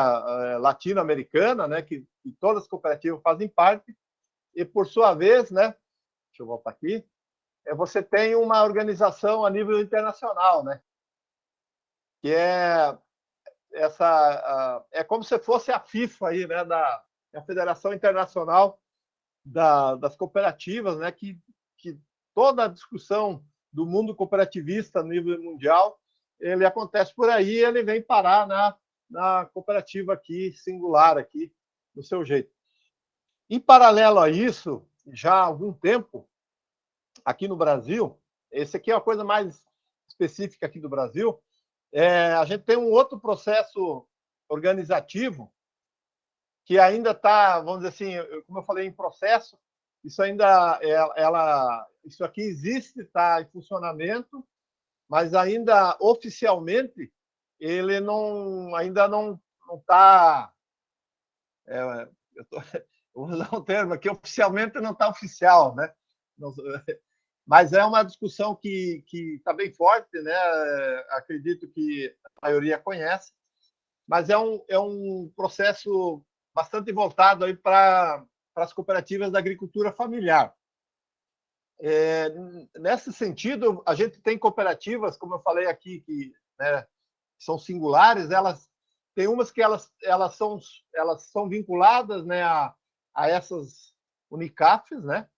latino-americana, né, que todas as cooperativas fazem parte, e, por sua vez, né, deixa eu voltar aqui, você tem uma organização a nível internacional, né, que é como se fosse a FIFA aí, né, a Federação Internacional das Cooperativas, né, que toda a discussão do mundo cooperativista a nível mundial, ele acontece por aí, ele vem parar na cooperativa aqui, singular aqui, do seu jeito. Em paralelo a isso, já há algum tempo, aqui no Brasil, esse aqui é uma coisa mais específica aqui do Brasil, a gente tem um outro processo organizativo que ainda está, vamos dizer assim, como eu falei, em processo. Isso ainda, isso aqui existe, está em funcionamento, mas ainda oficialmente ele ainda não está. Vou usar um termo aqui, oficialmente não está oficial, né? Mas é uma discussão que está bem forte, né? Acredito que a maioria conhece, mas é um processo bastante voltado aí para as cooperativas da agricultura familiar. Nesse sentido, a gente tem cooperativas, como eu falei aqui, que, né, são singulares, tem umas que elas são vinculadas, né, a essas Unicafs, né,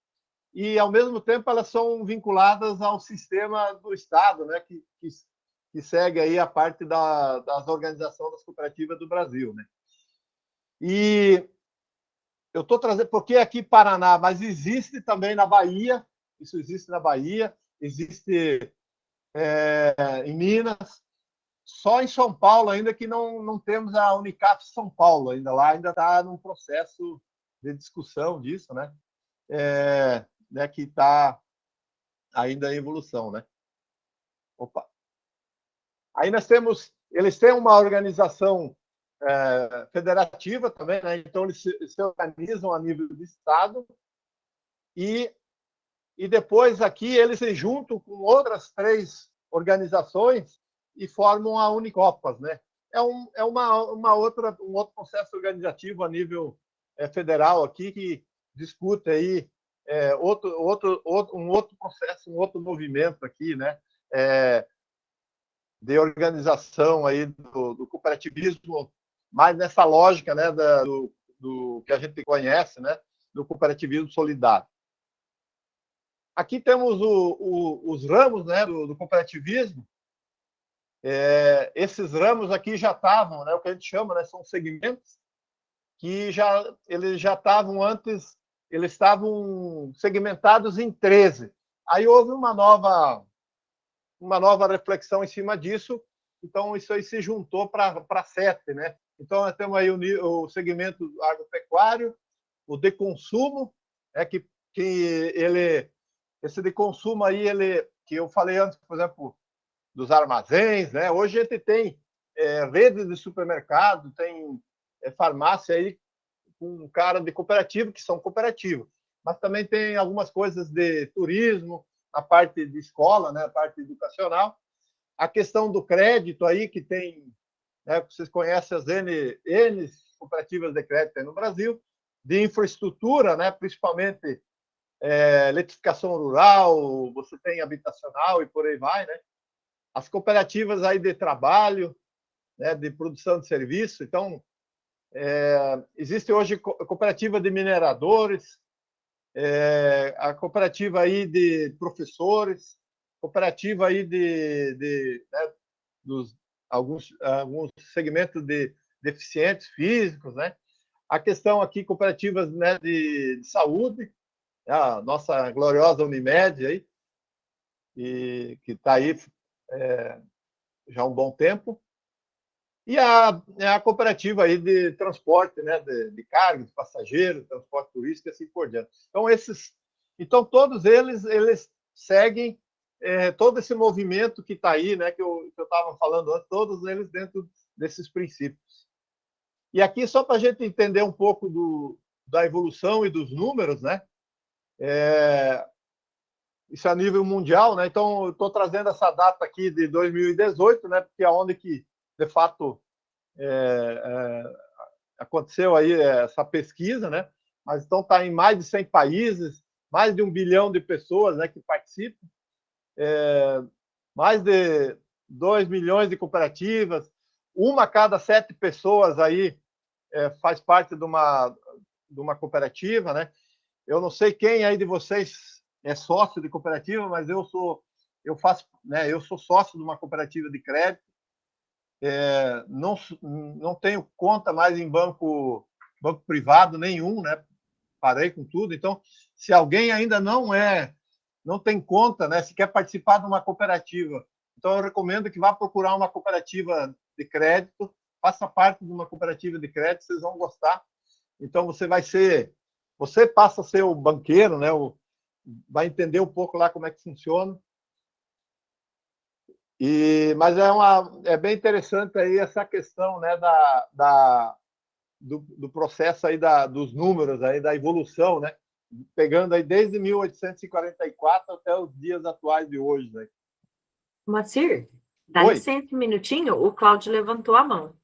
e, ao mesmo tempo, elas são vinculadas ao sistema do Estado, né, que segue aí a parte das organizações das cooperativas do Brasil, né. E eu estou trazendo, porque aqui Paraná, mas existe também na Bahia, isso existe na Bahia, existe em Minas, só em São Paulo ainda que não temos a Unicaf São Paulo, ainda está num processo de discussão disso, né? Né, que está ainda em evolução, né? Opa. Aí eles têm uma organização federativa também, né? Então eles se organizam a nível de estado e depois aqui eles se juntam com outras 3 organizações e formam a Unicopas, né? É um outro processo organizativo a nível federal aqui que discute aí um outro processo, um outro movimento aqui, né? De organização aí do cooperativismo, mais nessa lógica, né, do que a gente conhece, né, do cooperativismo solidário. Aqui temos os ramos, né, do cooperativismo. Esses ramos aqui já estavam, né, o que a gente chama, né, são segmentos que eles já estavam antes, eles estavam segmentados em 13. Aí houve uma nova reflexão em cima disso, então isso aí se juntou para 7, né? Então nós temos aí o segmento agropecuário, o de consumo, que que esse de consumo aí, que eu falei antes, por exemplo, dos armazéns, né? Hoje a gente tem redes de supermercado, tem farmácia aí com cara de cooperativa, que são cooperativas, mas também tem algumas coisas de turismo, a parte de escola, né? A parte educacional, a questão do crédito aí, que tem, né? Vocês conhecem as N cooperativas de crédito aí no Brasil, de infraestrutura, né? Principalmente eletrificação rural, você tem habitacional e por aí vai, né? As cooperativas aí de trabalho, né? De produção de serviço. Então, existe hoje cooperativa de mineradores, a cooperativa aí de professores, cooperativa aí né, dos alguns segmentos de deficientes físicos, né? A questão aqui cooperativas, né, de saúde, a nossa gloriosa Unimed aí, que está aí já há um bom tempo, e a cooperativa aí de transporte, né, de carga, de passageiros, transporte turístico e assim por diante. Então todos eles seguem todo esse movimento que está aí, né, que eu estava falando antes, todos eles dentro desses princípios. E aqui, só para a gente entender um pouco da evolução e dos números, né, isso é a nível mundial, né? Então, eu estou trazendo essa data aqui de 2018, né? Porque é onde que, de fato, aconteceu aí essa pesquisa, né? Mas então está em mais de 100 países, mais de 1 bilhão de pessoas, né, que participam, mais de 2 milhões de cooperativas, uma a cada 7 pessoas aí faz parte de uma cooperativa, né? Eu não sei quem aí de vocês é sócio de cooperativa, mas eu sou sócio de uma cooperativa de crédito. Não tenho conta mais em banco privado nenhum, né? Parei com tudo. Então, se alguém ainda não tem conta, né? Se quer participar de uma cooperativa, então eu recomendo que vá procurar uma cooperativa de crédito, faça parte de uma cooperativa de crédito, vocês vão gostar. Então você passa a ser o banqueiro, né? Vai entender um pouco lá como é que funciona. Mas é bem interessante aí essa questão, né, do processo aí dos números aí, da evolução, né? Pegando aí desde 1844 até os dias atuais de hoje, né? Moacir, dá Oi. licença um minutinho, o Cláudio levantou a mão.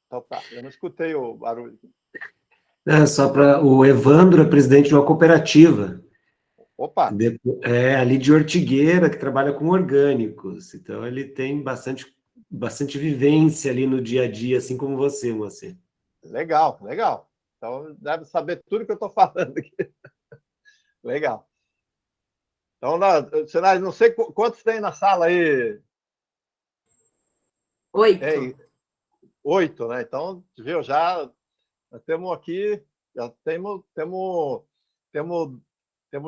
Então tá, eu não escutei o barulho. Só para o Evandro é presidente de uma cooperativa. Opa! Ali de Ortigueira, que trabalha com orgânicos. Então, ele tem bastante vivência ali no dia a dia, assim como você, Moacir. Legal, legal. Então, deve saber tudo que eu estou falando aqui. Legal. Então, Sinais, não sei quantos tem na sala aí. 8. 8, né? Então, viu, já temos aqui, já temos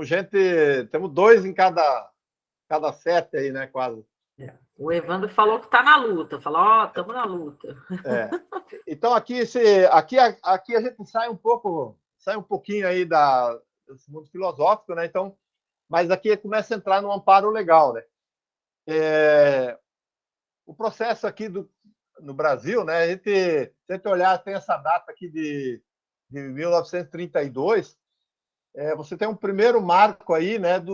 gente, temos 2 em cada 7 aí, né? Quase. O Evandro falou que está na luta, falou, estamos na luta. Então, aqui a gente sai um pouquinho aí desse mundo filosófico, né? Então, mas aqui começa a entrar no amparo legal, né? O processo aqui no Brasil, né? Se a gente olhar, tem essa data aqui de 1932, você tem um primeiro marco aí, né? De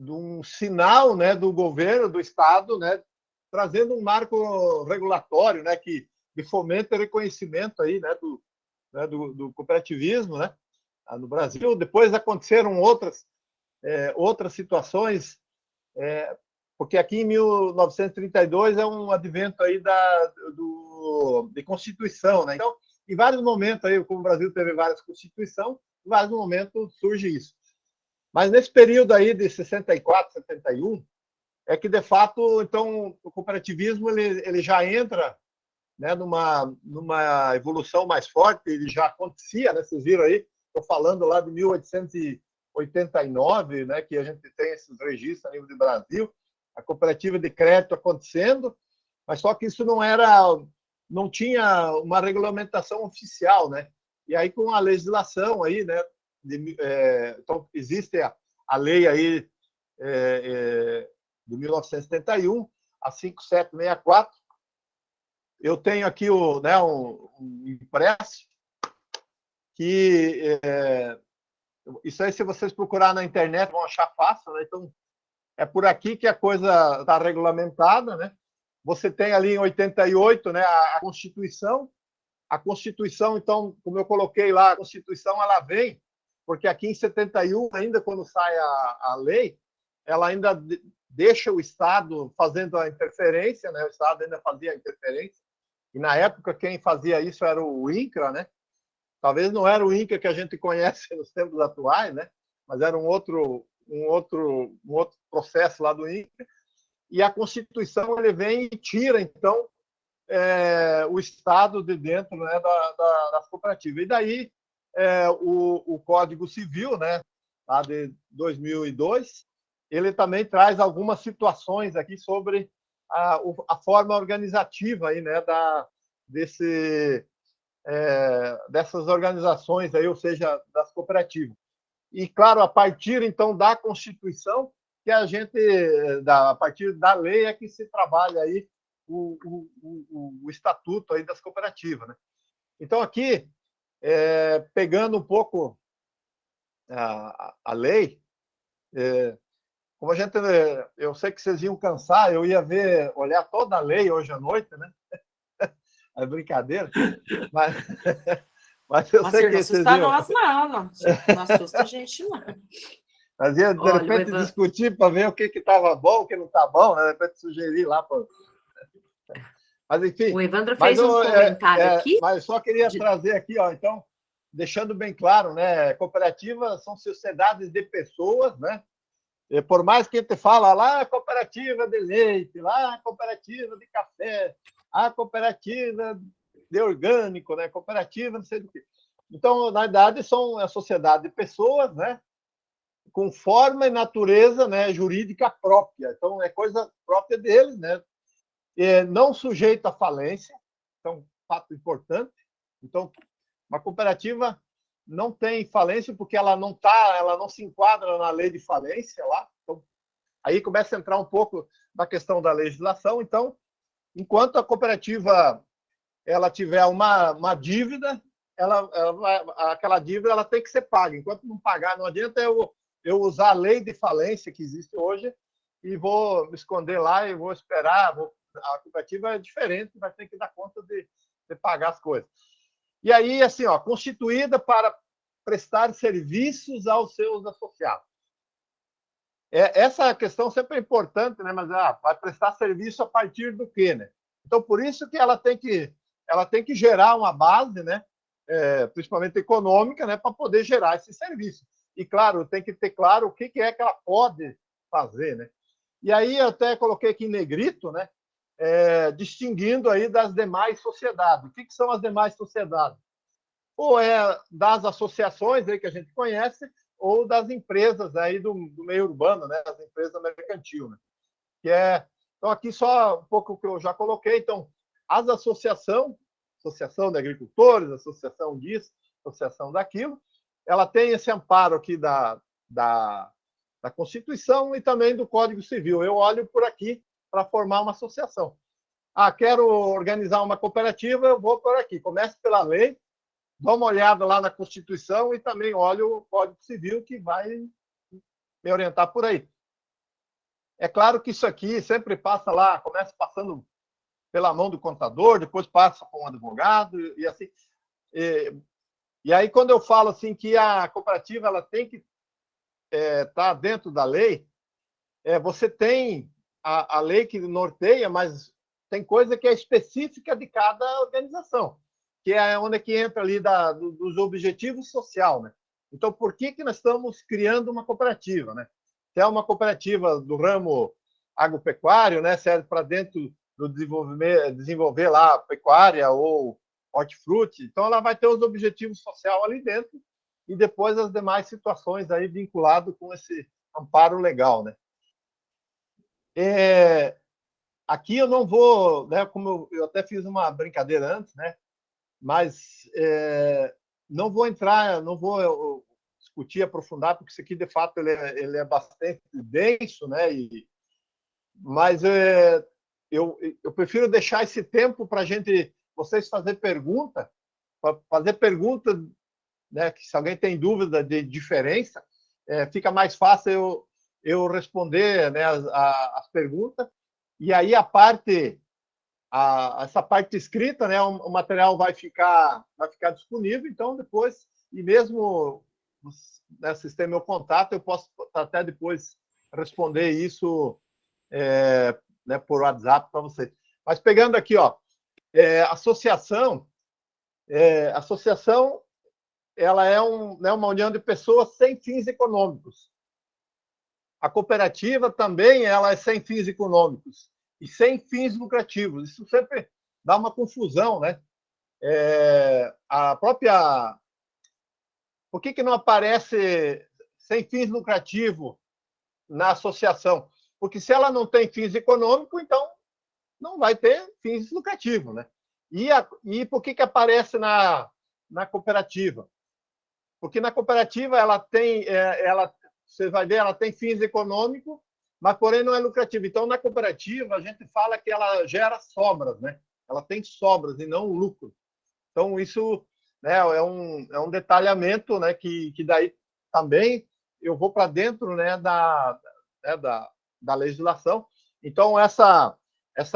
um sinal, né, do governo, do Estado, né, trazendo um marco regulatório, né, que fomenta o reconhecimento aí, né, do cooperativismo, né, no Brasil. Depois aconteceram outras situações, porque aqui em 1932 é um advento aí de Constituição, né? Então, em vários momentos aí, como o Brasil teve várias constituições, em vários momentos surge isso. Mas nesse período aí de 64, 71, é que, de fato, então, o cooperativismo ele já entra, né, numa evolução mais forte, ele já acontecia, né? Vocês viram aí, estou falando lá de 1889, né, que a gente tem esses registros a nível do Brasil, a cooperativa de crédito acontecendo, mas só que isso não tinha uma regulamentação oficial, né? E aí, com a legislação aí, né, Então, existe a lei aí de 1971, a 5764. Eu tenho aqui um impresso que isso aí, se vocês procurar na internet, vão achar fácil, né? Então, é por aqui que a coisa está regulamentada, né? Você tem ali em 88, né, a Constituição. A Constituição, então, como eu coloquei lá, a Constituição ela vem, porque aqui em 71, ainda quando sai a lei, ela ainda deixa o Estado fazendo a interferência, né? O Estado ainda fazia a interferência, e na época quem fazia isso era o INCRA, né? Talvez não era o INCRA que a gente conhece nos tempos atuais, né? Mas era um outro processo lá do INCRA. E a Constituição ele vem e tira, então, o Estado de dentro, né, das cooperativas. E daí o Código Civil, né, lá de 2002, ele também traz algumas situações aqui sobre a forma organizativa aí, né, dessas organizações aí, ou seja, das cooperativas. E, claro, a partir, então, da Constituição, que a partir da lei é que se trabalha aí o estatuto aí das cooperativas, né? Então, aqui, pegando um pouco a lei, como eu sei que vocês iam cansar, eu ia olhar toda a lei hoje à noite, né? É brincadeira, mas, mas eu sei que não vocês assusta iam... nós, não assusta a gente, não. Mas ia, de repente, discutir para ver o que estava bom, o que não está bom, né? De repente, sugerir lá. Mas, enfim... O Evandro fez um comentário aqui. Mas só queria trazer aqui, ó, então, deixando bem claro, né? Cooperativas são sociedades de pessoas, né? E por mais que a gente fala lá, cooperativa de leite, lá, cooperativa de café, a cooperativa de orgânico, né? Cooperativa, não sei do que. Então, na verdade, são a sociedade de pessoas, né? Com forma e natureza, né, jurídica própria. Então, é coisa própria deles, né? Não sujeito à falência, então, fato importante. Então, uma cooperativa não tem falência porque ela não se enquadra na lei de falência lá. Então, aí começa a entrar um pouco na questão da legislação. Então, enquanto a cooperativa ela tiver uma dívida, aquela dívida ela tem que ser paga. Enquanto não pagar, não adianta eu usar a lei de falência que existe hoje e vou me esconder lá e vou esperar. A cooperativa é diferente, vai ter que dar conta de pagar as coisas. E aí, assim, ó, constituída para prestar serviços aos seus associados. Essa questão sempre é importante, né? Mas vai prestar serviço a partir do quê, né? Então, por isso que ela tem que gerar uma base, né? Principalmente econômica, né? Para poder gerar esse serviço. E, claro, tem que ter claro o que é que ela pode fazer, né? E aí, eu até coloquei aqui em negrito, né? Distinguindo aí das demais sociedades. O que são as demais sociedades? Ou das associações aí que a gente conhece, ou das empresas aí do meio urbano, né? As empresas mercantil, né? Então, aqui só um pouco que eu já coloquei. Então, as associação de agricultores, associação disso, associação daquilo, ela tem esse amparo aqui da Constituição e também do Código Civil. Eu olho por aqui para formar uma associação. Quero organizar uma cooperativa, eu vou por aqui. Começo pela lei, dou uma olhada lá na Constituição e também olho o Código Civil, que vai me orientar por aí. É claro que isso aqui sempre passa lá, começa passando pela mão do contador, depois passa para um advogado e assim. E aí, quando eu falo assim que a cooperativa ela tem que estar dentro da lei, você tem a lei que norteia, mas tem coisa que é específica de cada organização, que é onde que entra ali dos objetivos sociais, né? Então, por que nós estamos criando uma cooperativa, né? Se é uma cooperativa do ramo agropecuário, né, serve para dentro do desenvolver lá a pecuária ou hortifruti, então ela vai ter os objetivos sociais ali dentro e depois as demais situações aí vinculado com esse amparo legal, né? Aqui eu não vou, né, como eu até fiz uma brincadeira antes, né, mas não vou entrar, não vou discutir, aprofundar, porque isso aqui, de fato, ele é bastante denso, né? Mas eu prefiro deixar esse tempo para vocês fazer pergunta, né? Que se alguém tem dúvida de diferença, fica mais fácil eu responder, né, as perguntas. E aí essa parte escrita, né, o material vai ficar disponível. Então depois, e mesmo né, vocês têm meu contato, eu posso até depois responder isso né, por WhatsApp para vocês. Mas pegando aqui, ó, associação ela é né, uma união de pessoas sem fins econômicos. A cooperativa também ela é sem fins econômicos e sem fins lucrativos. Isso sempre dá uma confusão, né? A própria... Por que não aparece sem fins lucrativos na associação? Porque se ela não tem fins econômicos, então não vai ter fins lucrativos, né? E por que aparece na cooperativa? Porque na cooperativa você vai ver, ela tem fins econômicos, mas porém não é lucrativa. Então, na cooperativa, a gente fala que ela gera sobras, né? Ela tem sobras e não lucro. Então, isso, né, é um detalhamento, né, que daí também eu vou para dentro, né, da legislação. Então, essa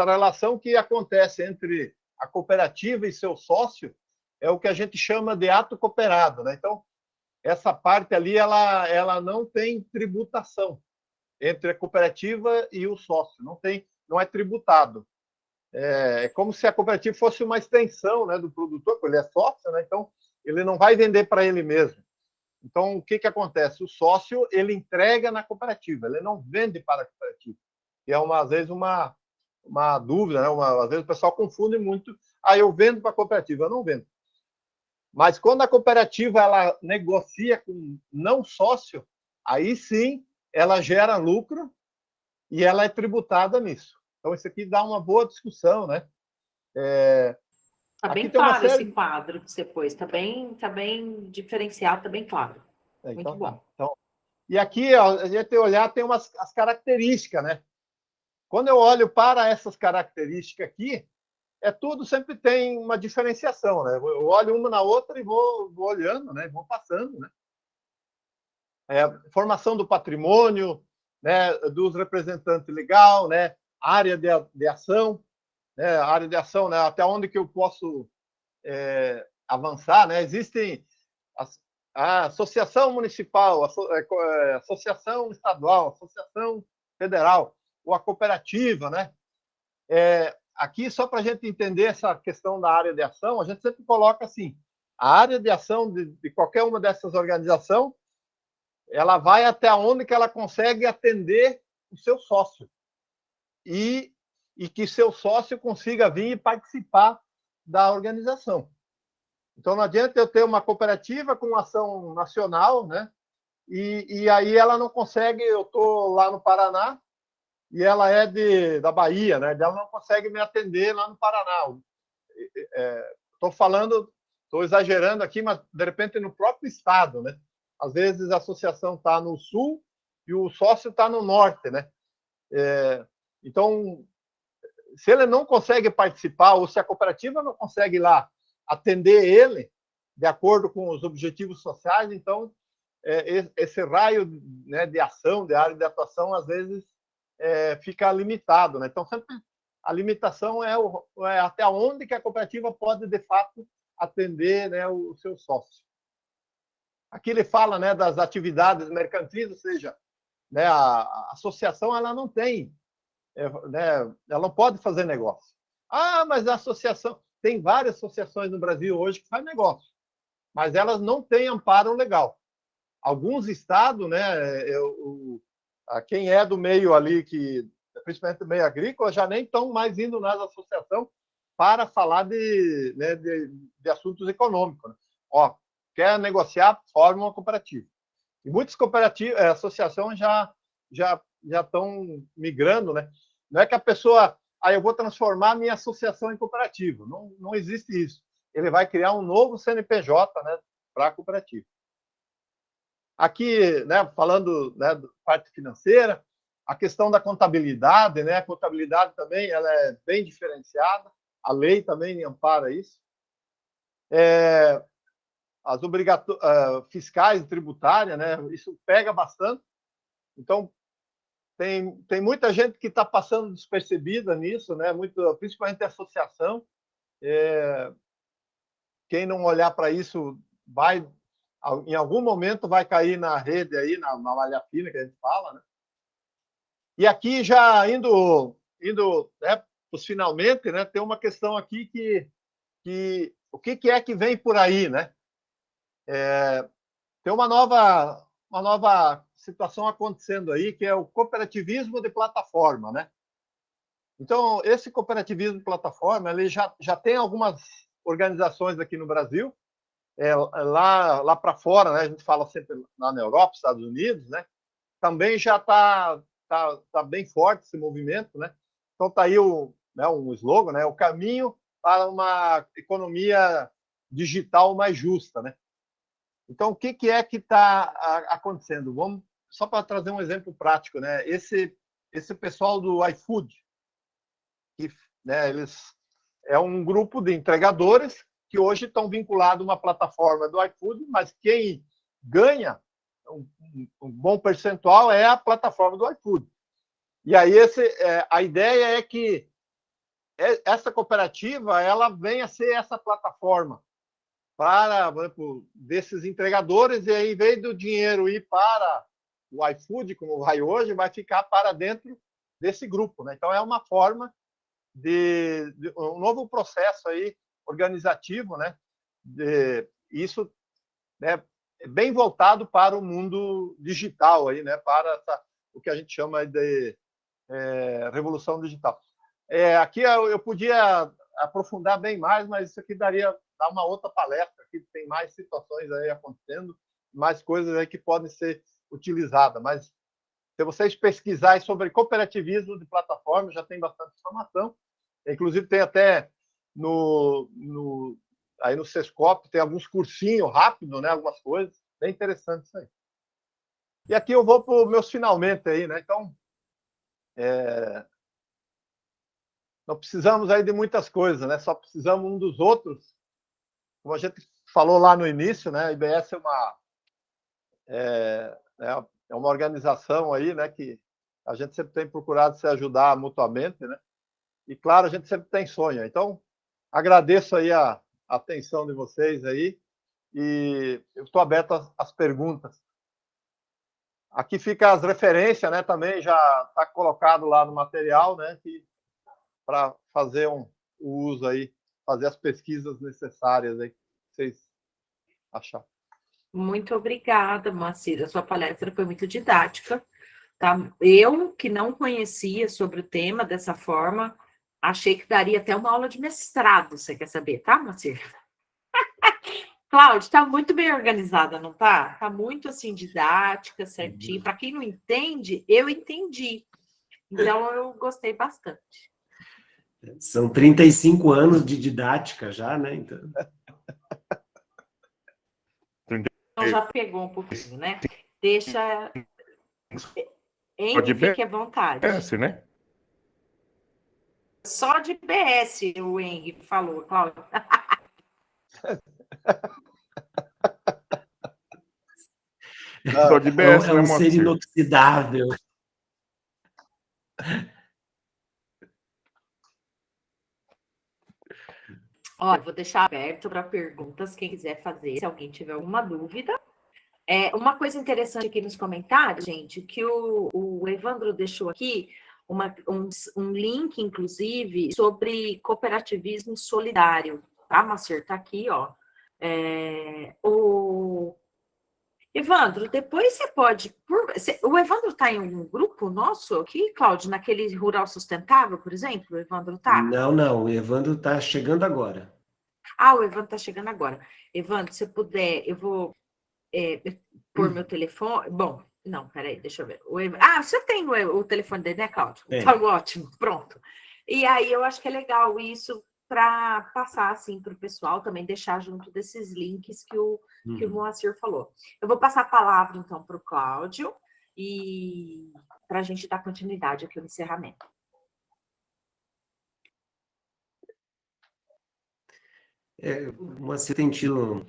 relação que acontece entre a cooperativa e seu sócio é o que a gente chama de ato cooperado, né? Então, essa parte ali ela não tem tributação entre a cooperativa e o sócio, não é tributado. É como se a cooperativa fosse uma extensão, né, do produtor, porque ele é sócio, né? Então ele não vai vender para ele mesmo. Então o que acontece? O sócio ele entrega na cooperativa, ele não vende para a cooperativa. E às vezes uma dúvida, né? Às vezes o pessoal confunde muito. Eu vendo para a cooperativa, eu não vendo. Mas quando a cooperativa ela negocia com não sócio, aí sim ela gera lucro e ela é tributada nisso. Então, isso aqui dá uma boa discussão, né? Está bem claro esse quadro que você pôs, está bem diferenciado, está bem claro. Muito bom. Então, e aqui, ó, a gente olhar, tem as características, né? Quando eu olho para essas características aqui, tudo sempre tem uma diferenciação, né? Eu olho uma na outra e vou olhando, né? Vou passando, né? Formação do patrimônio, né? Dos representantes legal, né? Área de ação, né? Área de ação, né? Até onde que eu posso avançar, né? Existem a associação municipal, associação estadual, associação federal, ou a cooperativa, né? Aqui, só para a gente entender essa questão da área de ação, a gente sempre coloca assim, a área de ação de qualquer uma dessas organizações, ela vai até onde que ela consegue atender o seu sócio. E que seu sócio consiga vir e participar da organização. Então, não adianta eu ter uma cooperativa com ação nacional, né? E aí ela não consegue, eu estou lá no Paraná, e ela é da Bahia, né? Ela não consegue me atender lá no Paraná. Estou exagerando aqui, mas de repente no próprio estado, né? Às vezes a associação está no sul e o sócio está no norte, né? Então, se ele não consegue participar, ou se a cooperativa não consegue ir lá atender ele de acordo com os objetivos sociais, então esse raio, né, de ação, de área de atuação, às vezes fica limitado, né? Então, sempre a limitação é até onde que a cooperativa pode, de fato, atender, né, o seu sócio. Aqui ele fala, né, das atividades mercantis, ou seja, né, a associação ela não tem, né, ela não pode fazer negócio. Mas a associação... Tem várias associações no Brasil hoje que fazem negócio, mas elas não têm amparo legal. Alguns estados, né, quem é do meio ali, principalmente do meio agrícola, já nem estão mais indo nas associações para falar de assuntos econômicos, né? Quer negociar, forma uma cooperativa. E muitas associações já estão migrando, né? Não é que a pessoa... eu vou transformar a minha associação em cooperativa. Não existe isso. Ele vai criar um novo CNPJ, né, para a cooperativa. Aqui, né, falando, né, da parte financeira, a questão da contabilidade, né? A contabilidade também ela é bem diferenciada, a lei também ampara isso. As fiscais e tributárias, né? Isso pega bastante. Então, tem muita gente que está passando despercebida nisso, né? Principalmente a associação. Quem não olhar para isso vai, em algum momento, vai cair na rede aí, na malha fina que a gente fala, né? E aqui já indo, né, os finalmente, né? Tem uma questão aqui que o que é que vem por aí, né? Tem uma nova situação acontecendo aí, que é o cooperativismo de plataforma, né? Então, esse cooperativismo de plataforma, ele já tem algumas organizações aqui no Brasil, lá para fora, né? A gente fala sempre lá na Europa, Estados Unidos, né? Também já está bem forte esse movimento, né? Então, está aí um slogan, né? O caminho para uma economia digital mais justa, né? Então, o que é que está acontecendo? Vamos só para trazer um exemplo prático, né? Esse pessoal do iFood, que, né, é um grupo de entregadores que hoje estão vinculados a uma plataforma do iFood, mas quem ganha um bom percentual é a plataforma do iFood. E aí a ideia é que essa cooperativa ela venha a ser essa plataforma para, por exemplo, desses entregadores, e aí, em vez do dinheiro ir para o iFood, como vai hoje, vai ficar para dentro desse grupo, né? Então, é uma forma de um novo processo aí organizativo, né? Isso, né, bem voltado para o mundo digital aí, né? Para o que a gente chama de revolução digital. Aqui eu podia aprofundar bem mais, mas isso aqui daria dar uma outra palestra, que tem mais situações aí acontecendo, mais coisas aí que podem ser utilizadas. Mas se vocês pesquisarem sobre cooperativismo de plataforma, já tem bastante informação. Inclusive, tem até aí no Sescop, tem alguns cursinhos rápidos, né? Algumas coisas. Bem interessante isso aí. E aqui eu vou para os meus finalmente aí, né? Então, não precisamos aí de muitas coisas, né? Só precisamos um dos outros. Como a gente falou lá no início, né? A IBS é uma organização aí, né? Que a gente sempre tem procurado se ajudar mutuamente, né? E claro, a gente sempre tem sonho. Então, agradeço aí a atenção de vocês aí e eu estou aberto às perguntas. Aqui fica as referências, né? Também já está colocado lá no material, né? Para fazer o uso aí, fazer as pesquisas necessárias aí, vocês acharem. Muito obrigada, Moacir. A sua palestra foi muito didática, tá? Eu, que não conhecia sobre o tema dessa forma, achei que daria até uma aula de mestrado, você quer saber, tá, Moacir? Cláudia, está muito bem organizada, não tá? Está muito, assim, didática, certinho. Para quem não entende, eu entendi. Então, eu gostei bastante. São 35 anos de didática já, né? Então já pegou um pouquinho, né? Deixa... Fique à vontade. BS, né? Só de BS, o Henrique falou, Cláudio. Só de BS, é um ser inoxidável. Olha, vou deixar aberto para perguntas, quem quiser fazer, se alguém tiver alguma dúvida. Uma coisa interessante aqui nos comentários, gente, que o Evandro deixou aqui, um link, inclusive, sobre cooperativismo solidário, tá, Moacir? Tá aqui, ó. Evandro, depois você pode... O Evandro está em algum grupo nosso aqui, Cláudio, naquele Rural Sustentável, por exemplo? O Evandro está? Não, o Evandro está chegando agora. Ah, o Evandro está chegando agora. Evandro, se puder, eu vou pôr meu telefone... Bom, não, peraí, deixa eu ver. Você tem o telefone dele, né, Cláudio? Tá ótimo, pronto. E aí eu acho que é legal isso para passar assim para o pessoal também, deixar junto desses links que o Moacir falou. Eu vou passar a palavra, então, para o Cláudio, e para a gente dar continuidade aqui no encerramento. Você tem tido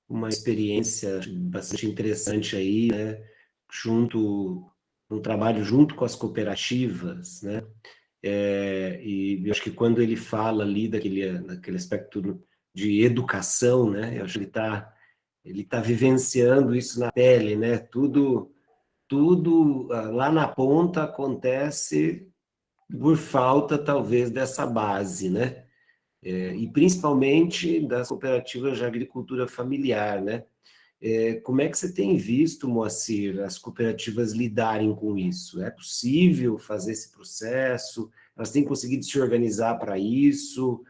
uma experiência bastante interessante aí, né? Um trabalho junto com as cooperativas, né? E eu acho que quando ele fala ali daquele aspecto de educação, né? Eu acho que ele tá vivenciando isso na pele, né? Tudo lá na ponta acontece por falta, talvez, dessa base, né? E principalmente das cooperativas de agricultura familiar, né? Como é que você tem visto, Moacir, as cooperativas lidarem com isso? É possível fazer esse processo? Elas têm conseguido se organizar para isso?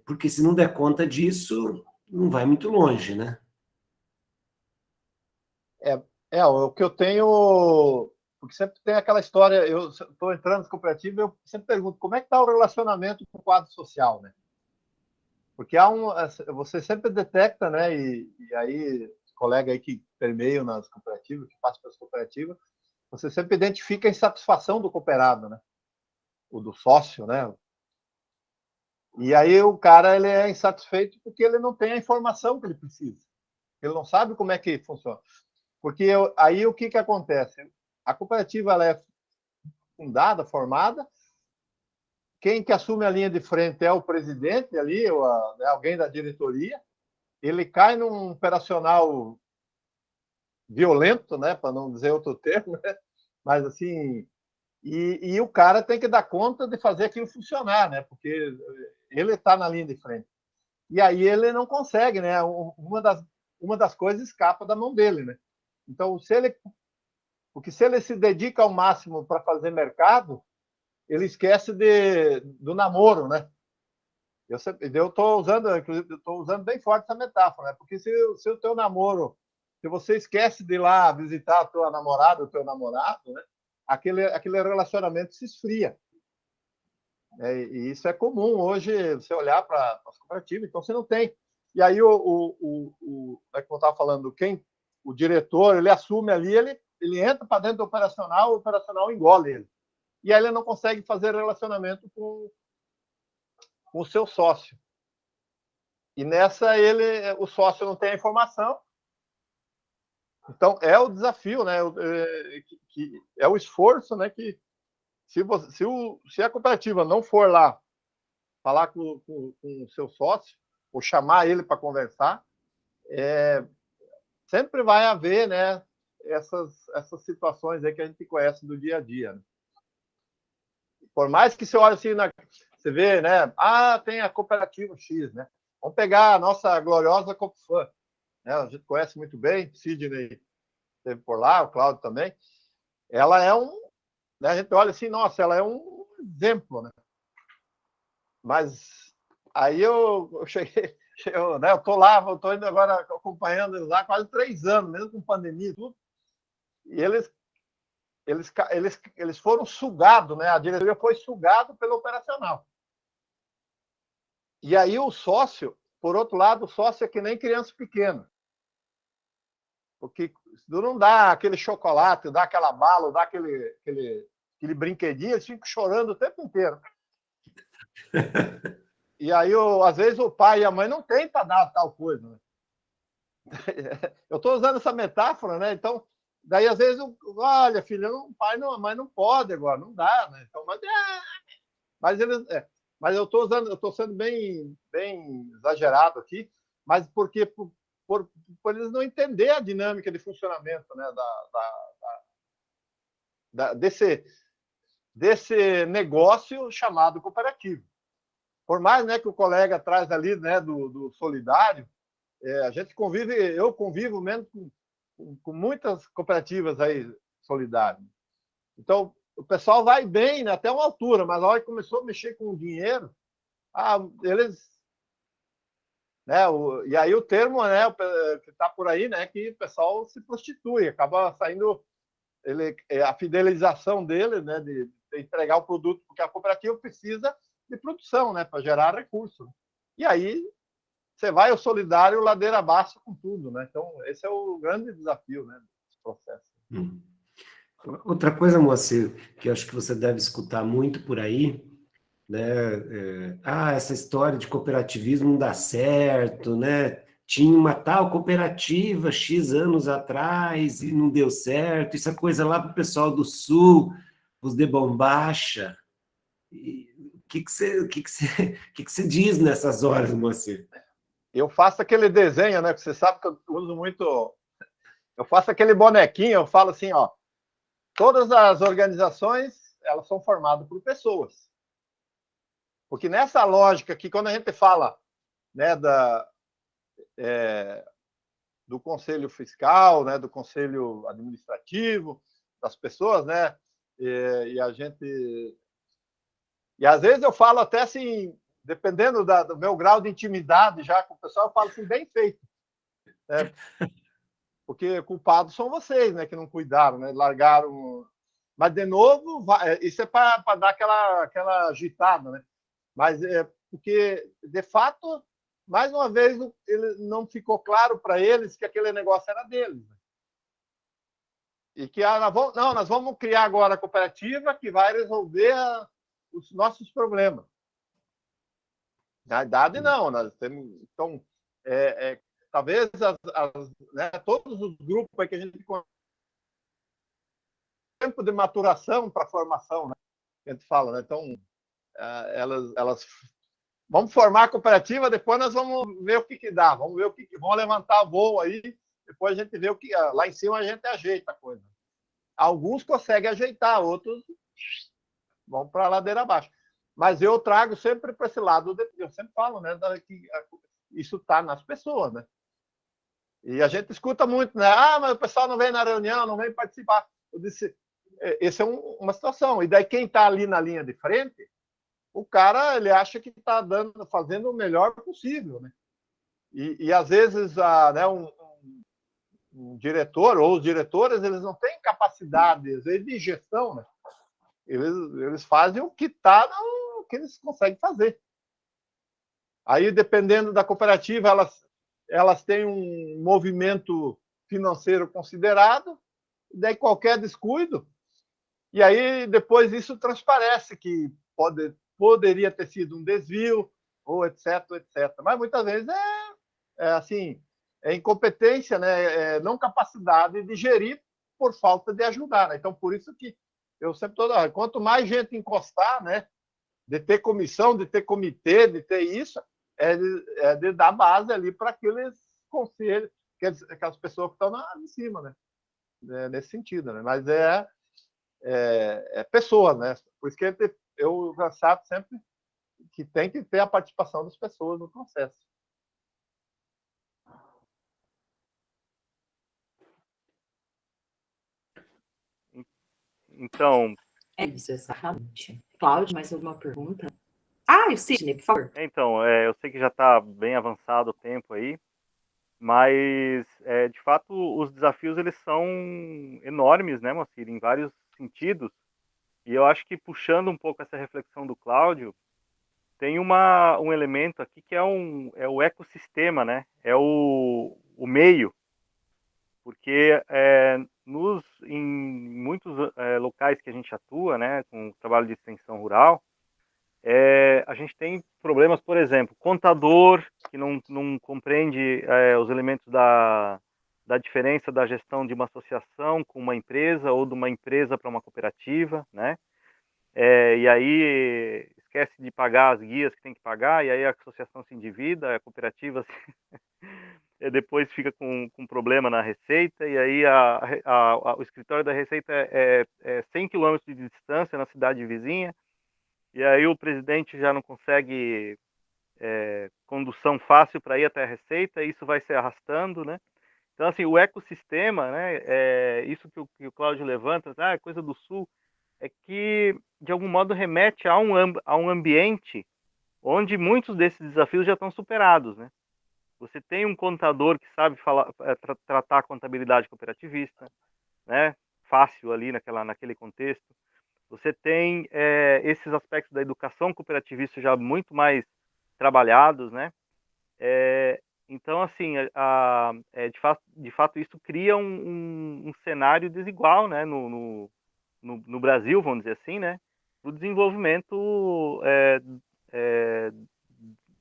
Porque se não der conta disso, não vai muito longe, né? O que eu tenho, porque sempre tem aquela história, eu estou entrando nas cooperativas, eu sempre pergunto como é que está o relacionamento com o quadro social, né? Porque você sempre detecta, né? E aí, colega aí que permeiam nas cooperativas, que passam pelas cooperativas, você sempre identifica a insatisfação do cooperado, né? O do sócio, né? E aí o cara ele é insatisfeito porque ele não tem a informação que ele precisa. Ele não sabe como é que funciona. Porque aí o que acontece? A cooperativa ela é formada, quem que assume a linha de frente é o presidente ali, né, alguém da diretoria, ele cai num operacional violento, né, para não dizer outro termo, né? Mas assim, e o cara tem que dar conta de fazer aquilo funcionar, né, porque ele está na linha de frente. E aí ele não consegue, né, uma das coisas escapa da mão dele, né. Então, porque se ele se dedica ao máximo para fazer mercado, ele esquece do namoro, né? Eu estou usando bem forte essa metáfora, né? Porque se o teu namoro, se você esquece de ir lá visitar a tua namorada, o teu namorado, né? Aquele relacionamento se esfria. E isso é comum hoje, você olhar para as cooperativas, então você não tem. E aí como eu estava falando, o diretor, ele assume ali, ele entra para dentro do operacional, o operacional engole ele. E aí ele não consegue fazer relacionamento com o seu sócio. E nessa o sócio não tem a informação. Então é o desafio, né? Que é o esforço, né? Que se a cooperativa não for lá falar com o seu sócio ou chamar ele para conversar, sempre vai haver, né? Essas situações aí que a gente conhece do dia a dia. Né? Por mais que você olhe assim, você vê, né? Tem a cooperativa X, né? Vamos pegar a nossa gloriosa Copfam, né? A gente conhece muito bem, Sidney esteve por lá, o Cláudio também. Ela é né? A gente olha assim, nossa, ela é um exemplo, né? Mas aí eu cheguei, né? Eu tô lá, eu tô indo agora acompanhando eles lá quase 3 anos, mesmo com pandemia e tudo. E eles foram sugados, né? A diretoria foi sugada pelo operacional. E aí o sócio, por outro lado, o sócio é que nem criança pequena. Porque se não dá aquele chocolate, dá aquela bala, dá aquele brinquedinho, eles ficam chorando o tempo inteiro. E aí, às vezes, o pai e a mãe não têm para dar tal coisa. Né? Eu estou usando essa metáfora, né? Então, daí, às vezes, olha, filha, o pai e a mãe não pode agora, não dá, né? Então, mas eu estou sendo bem exagerado aqui, mas porque por eles não entender a dinâmica de funcionamento, né, desse negócio chamado cooperativo. Por mais, né, que o colega traz ali, né, do solidário, a gente eu convivo mesmo com muitas cooperativas aí solidárias. Então, o pessoal vai bem, né, até uma altura, mas na hora que começou a mexer com o dinheiro, eles... Né, e aí o termo, né, que está por aí, né, que o pessoal se prostitui, acaba saindo a fidelização dele, né, de entregar o produto, porque a cooperativa precisa de produção, né, para gerar recurso. E aí você vai ao solidário ladeira abaixo com tudo, né? Então, esse é o grande desafio, né, desse processo. Outra coisa, Moacir, que eu acho que você deve escutar muito por aí, né? Essa história de cooperativismo não dá certo, né? Tinha uma tal cooperativa X anos atrás e não deu certo. Isso é coisa lá para o pessoal do Sul, os de bombacha. O que você diz nessas horas, Moacir? Eu faço aquele desenho, né? Que você sabe que eu uso muito. Eu faço aquele bonequinho, eu falo assim, ó. Todas as organizações, elas são formadas por pessoas. Porque nessa lógica que quando a gente fala, né, do conselho fiscal, né, do conselho administrativo, das pessoas, né, e a gente... E às vezes eu falo até assim, dependendo do meu grau de intimidade já com o pessoal, eu falo assim, bem feito. Né? Porque culpados são vocês, né, que não cuidaram, né, largaram... Mas, de novo, isso é para dar aquela agitada, né? Mas porque, de fato, mais uma vez, ele não ficou claro para eles que aquele negócio era deles. Né? E que nós vamos criar agora a cooperativa que vai resolver os nossos problemas. Na verdade, não. Nós temos, então, talvez né, todos os grupos aí que a gente tempo de maturação para formação, né? A gente fala, né? Então, elas vamos formar a cooperativa, depois nós vamos ver o que dá, vamos ver vamos levantar voo aí, depois a gente vê o que lá em cima a gente ajeita a coisa. Alguns conseguem ajeitar, outros vão para a ladeira abaixo. Mas eu trago sempre para esse lado, eu sempre falo, né, que isso está nas pessoas, né? E a gente escuta muito, né? Mas o pessoal não vem na reunião, não vem participar. Eu disse, essa é uma situação. E daí quem está ali na linha de frente, o cara ele acha que está fazendo o melhor possível, né? E às vezes né, um diretor ou os diretores eles não têm capacidade às vezes, de gestão, né? Eles fazem o que está, o que eles conseguem fazer. Aí dependendo da cooperativa elas têm um movimento financeiro considerado, e daí qualquer descuido, e aí depois isso transparece que poderia ter sido um desvio, ou etc, etc. Mas muitas vezes assim, é incompetência, né? Não capacidade de gerir por falta de ajudar. Né? Então, por isso que eu sempre quanto mais gente encostar, né? De ter comissão, de ter comitê, de ter isso, de dar base ali para aqueles conselhos, aquelas pessoas que estão em cima, né? Nesse sentido, né? Mas pessoas, né? Por isso que eu ressalto sempre que tem que ter a participação das pessoas no processo. Então... Isso, exatamente. Cláudio, mais alguma pergunta? O Sidney, por favor. Então, eu sei que já está bem avançado o tempo aí, mas, de fato, os desafios eles são enormes, né, Moacir, em vários sentidos. E eu acho que, puxando um pouco essa reflexão do Cláudio, tem um elemento aqui que é o ecossistema, né? É o meio. Porque em muitos locais que a gente atua, né, com o trabalho de extensão rural, a gente tem problemas, por exemplo, contador que não compreende os elementos da diferença da gestão de uma associação com uma empresa ou de uma empresa para uma cooperativa, né? E aí esquece de pagar as guias que tem que pagar, e aí a associação se endivida, a cooperativa depois fica com problema na Receita, e aí o escritório da Receita é 100 quilômetros de distância na cidade vizinha, e aí o presidente já não consegue condução fácil para ir até a Receita, e isso vai se arrastando, né? Então, assim, o ecossistema, né, isso que o Cláudio levanta, coisa do Sul, é que, de algum modo, remete a um ambiente onde muitos desses desafios já estão superados, né? Você tem um contador que sabe tratar a contabilidade cooperativista, né? Fácil ali naquele contexto. você tem esses aspectos da educação cooperativista já muito mais trabalhados, né? Então, assim, de fato, isso cria um cenário desigual, né, no Brasil, vamos dizer assim, né, do desenvolvimento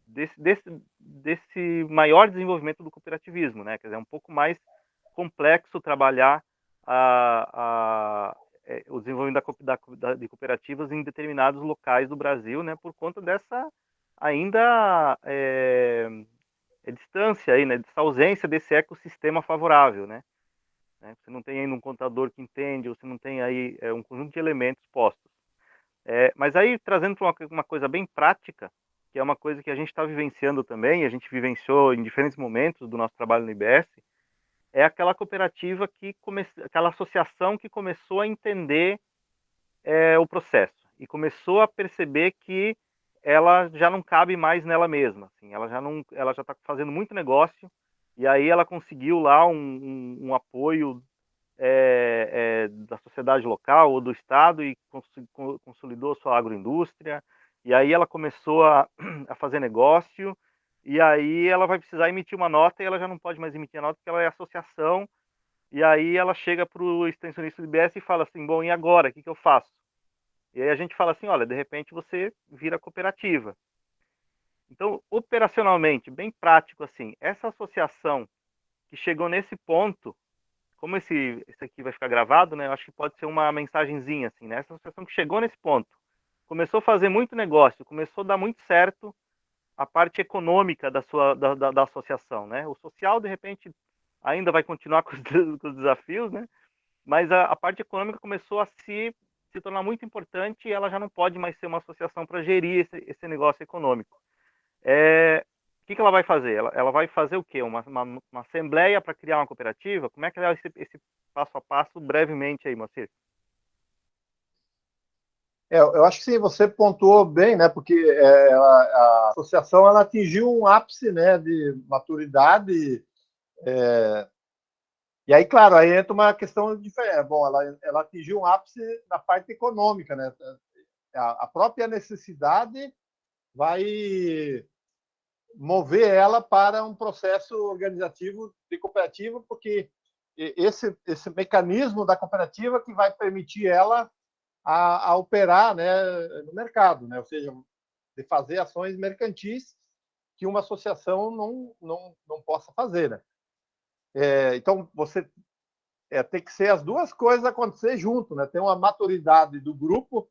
desse maior desenvolvimento do cooperativismo, né? Quer dizer, é um pouco mais complexo trabalhar o desenvolvimento de cooperativas em determinados locais do Brasil, né, por conta dessa ainda distância aí, né, dessa ausência desse ecossistema favorável, né? Você não tem ainda um contador que entende, você não tem aí um conjunto de elementos postos. Mas aí, trazendo para uma coisa bem prática, que é uma coisa que a gente está vivenciando também, a gente vivenciou em diferentes momentos do nosso trabalho no IBS, é aquela cooperativa aquela associação que começou a entender o processo e começou a perceber que ela já não cabe mais nela mesma, assim, ela já está fazendo muito negócio e aí ela conseguiu lá um apoio da sociedade local ou do estado e consolidou sua agroindústria e aí ela começou a fazer negócio e aí ela vai precisar emitir uma nota e ela já não pode mais emitir a nota porque ela é associação e aí ela chega para o extensionista do IBS e fala assim, bom, e agora, o que eu faço? E aí a gente fala assim, olha, de repente você vira cooperativa. Então, operacionalmente, bem prático assim, essa associação que chegou nesse ponto, como esse aqui vai ficar gravado, né, eu acho que pode ser uma mensagenzinha assim, né? Essa associação que chegou nesse ponto, começou a fazer muito negócio, começou a dar muito certo a parte econômica da associação, né? O social, de repente, ainda vai continuar com os desafios, né? Mas a parte econômica começou a se tornar muito importante e ela já não pode mais ser uma associação para gerir esse negócio econômico. O que ela vai fazer? Ela vai fazer o quê? Uma assembleia para criar uma cooperativa? Como é que é esse passo a passo, brevemente aí, Moacir? Eu acho que sim, você pontuou bem, né? Porque a associação ela atingiu um ápice, né, de maturidade. E aí, claro, aí entra uma questão diferente. Bom, ela atingiu um ápice na parte econômica, né? A própria necessidade vai mover ela para um processo organizativo de cooperativa, porque esse mecanismo da cooperativa que vai permitir ela a operar, né, no mercado, né? Ou seja, de fazer ações mercantis que uma associação não possa fazer, né? Então, você tem que ser as duas coisas acontecer junto, né? Tem uma maturidade do grupo,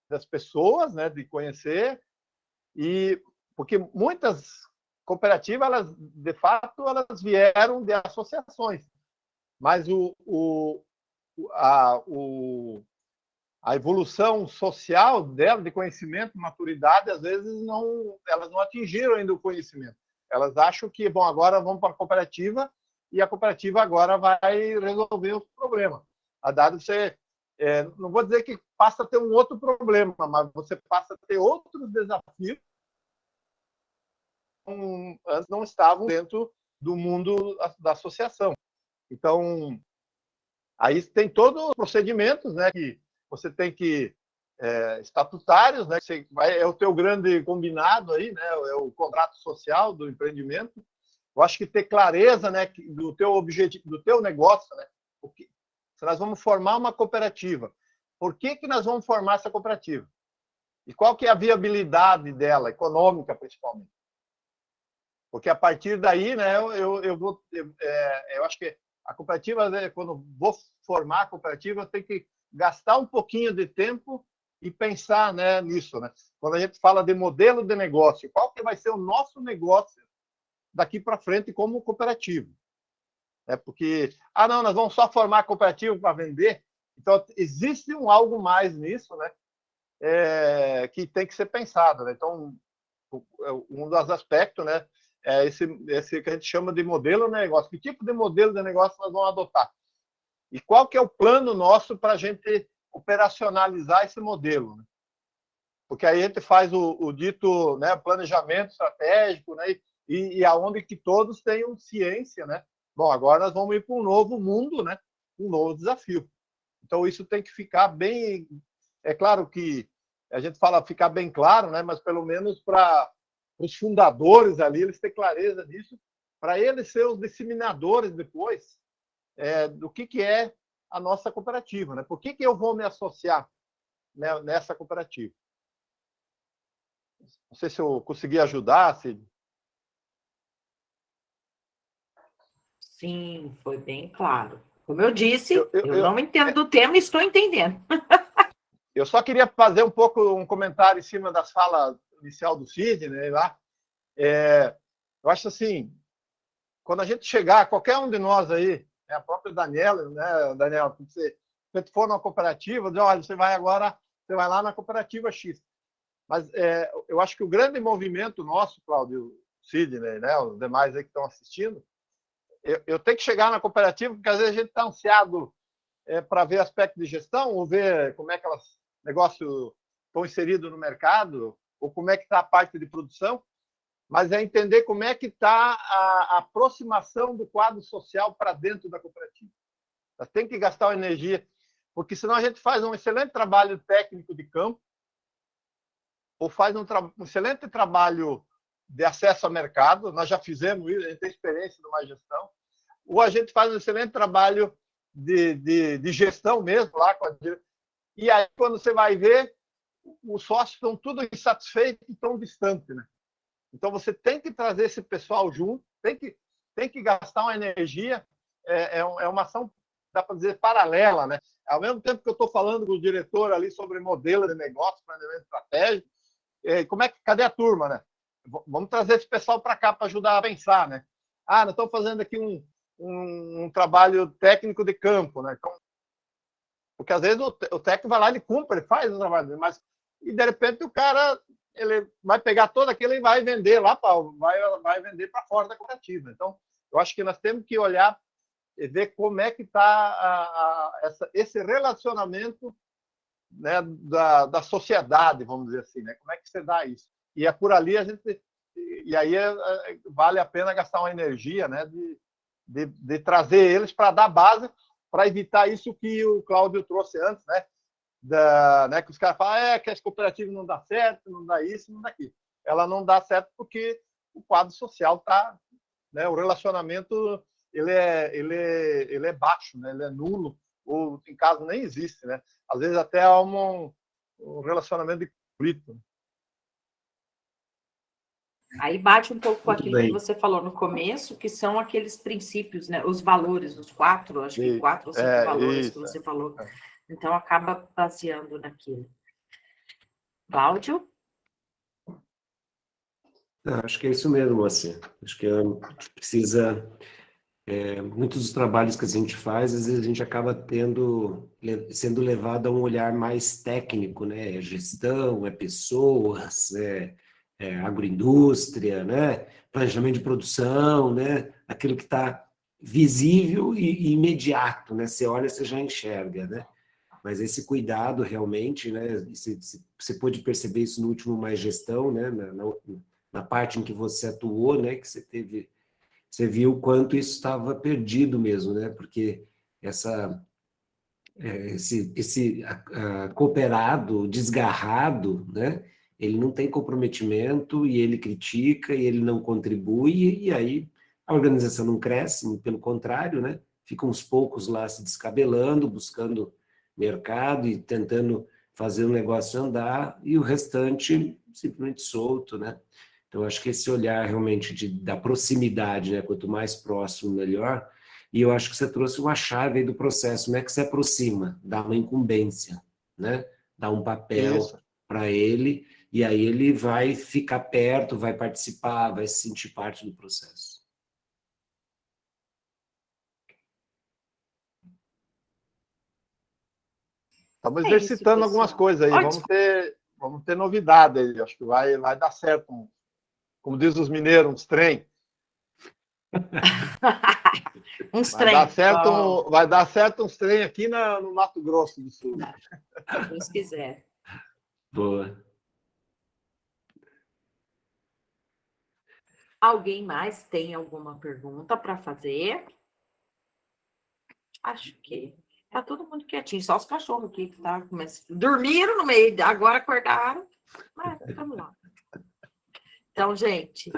das pessoas, né, de conhecer, e porque muitas cooperativas, elas, de fato, elas vieram de associações, mas a evolução social dela, de conhecimento, maturidade, às vezes elas não atingiram ainda o conhecimento. Elas acham que, bom, agora vamos para a cooperativa e a cooperativa agora vai resolver os problemas. A dado você, não vou dizer que passa a ter um outro problema, mas você passa a ter outros desafios que antes não estavam dentro do mundo da associação. Então, aí tem todos os procedimentos, né, que você tem que estatutários, né, é o teu grande combinado aí, né, é o contrato social do empreendimento. Eu acho que ter clareza, né, do teu objetivo, do teu negócio, né, se nós vamos formar uma cooperativa, por que nós vamos formar essa cooperativa? E qual que é a viabilidade dela, econômica principalmente? Porque a partir daí, né, eu acho que a cooperativa, né, quando vou formar a cooperativa, eu tenho que gastar um pouquinho de tempo e pensar, né, nisso, né? Quando a gente fala de modelo de negócio, qual que vai ser o nosso negócio daqui para frente como cooperativa? Porque, não, nós vamos só formar a cooperativa para vender. Então, existe algo mais nisso, né, que tem que ser pensado, né? Então, um dos aspectos, né, é esse que a gente chama de modelo de negócio. Que tipo de modelo de negócio nós vamos adotar? E qual que é o plano nosso para a gente operacionalizar esse modelo? Né? Porque aí a gente faz o dito, né, planejamento estratégico, né, e aonde que todos tenham ciência, né? Bom, agora nós vamos ir para um novo mundo, né? Um novo desafio. Então, isso tem que ficar bem É claro que a gente fala ficar bem claro, né? Mas pelo menos para os fundadores ali, eles têm clareza disso, para eles ser os disseminadores depois do que é a nossa cooperativa, né? Por que eu vou me associar, né, nessa cooperativa? Não sei se eu consegui ajudar, Cid. Sim, foi bem claro. Como eu disse, Eu, eu, eu eu, não entendo do tema e estou entendendo. eu só queria fazer um comentário em cima das falas inicial do Cid, né, lá. Eu acho assim, quando a gente chegar, qualquer um de nós aí, a própria Daniela, né, Daniela, se você for numa cooperativa, diz, olha, você vai lá na cooperativa X. Mas eu acho que o grande movimento nosso, Cláudio, Sidney, né, os demais aí que estão assistindo, eu tenho que chegar na cooperativa, porque às vezes a gente está ansiado para ver aspecto de gestão, ou ver como é que os negócios estão inseridos no mercado, ou como é que está a parte de produção, mas é entender como é que está a aproximação do quadro social para dentro da cooperativa. Nós temos que gastar uma energia, porque senão a gente faz um excelente trabalho técnico de campo, ou faz um excelente trabalho de acesso ao mercado, nós já fizemos isso, a gente tem experiência numa gestão, ou a gente faz um excelente trabalho de gestão mesmo, lá e aí quando você vai ver, os sócios estão tudo insatisfeitos e estão distantes, né? Então você tem que trazer esse pessoal junto, tem que gastar uma energia, uma ação, dá para dizer, paralela, né? Ao mesmo tempo que eu estou falando com o diretor ali sobre modelo de negócio, planejamento estratégico, cadê a turma, né? Vamos trazer esse pessoal para cá para ajudar a pensar, né? Nós estamos fazendo aqui um trabalho técnico de campo, né? Porque às vezes o técnico vai lá, ele cumpre, ele faz o trabalho dele, mas e de repente o cara ele vai pegar todo aquilo e vai vender lá, vai vender para fora da cooperativa. Então, eu acho que nós temos que olhar e ver como é que está esse relacionamento, né, da sociedade, vamos dizer assim, né? Como é que você dá isso? E é por ali e aí vale a pena gastar uma energia, né, de trazer eles para dar base, para evitar isso que o Cláudio trouxe antes, né? Né, que os caras falam que as cooperativas não dá certo, não dá isso, não dá aquilo. Ela não dá certo porque o quadro social está, né, o relacionamento ele é baixo, né, ele é nulo, ou em caso nem existe, né? Às vezes até há um relacionamento de conflito. Aí bate um pouco com Muito aquilo que bem. você falou no começo, que são aqueles princípios, né? Os valores, os 4, acho que 4 ou 5 valores que você falou. Então, acaba baseando naquilo. Cláudio? Acho que é isso mesmo, você. Acho que a gente precisa... muitos dos trabalhos que a gente faz, às vezes a gente acaba sendo levado a um olhar mais técnico, né? É gestão, é pessoas, agroindústria, né? Planejamento de produção, né? Aquilo que está visível e imediato, né? Você olha, você já enxerga, né? Mas esse cuidado realmente, né? Você pôde perceber isso no último Mais Gestão, né? Na parte em que você atuou, né? Que você viu o quanto isso estava perdido mesmo, né? Porque esse cooperado desgarrado, né? Ele não tem comprometimento e ele critica e ele não contribui e aí a organização não cresce, pelo contrário, né? Ficam uns poucos lá se descabelando, buscando mercado e tentando fazer o negócio andar e o restante simplesmente solto, né? Então, acho que esse olhar realmente da proximidade, né? Quanto mais próximo, melhor. E eu acho que você trouxe uma chave aí do processo. Como é que se aproxima? Dá uma incumbência, né? Dá um papel para ele, e aí ele vai ficar perto, vai participar, vai se sentir parte do processo. Estamos exercitando algumas coisas aí. Vamos ter novidade aí. Acho que vai dar certo. Como diz os mineiros, uns trem. Vai dar certo uns trem aqui no Mato Grosso do Sul. Se Deus quiser. Boa. Alguém mais tem alguma pergunta para fazer? Acho que Tá todo mundo quietinho, só os cachorros aqui que tá começando. Dormiram no meio, agora acordaram. Mas vamos lá. Então, gente,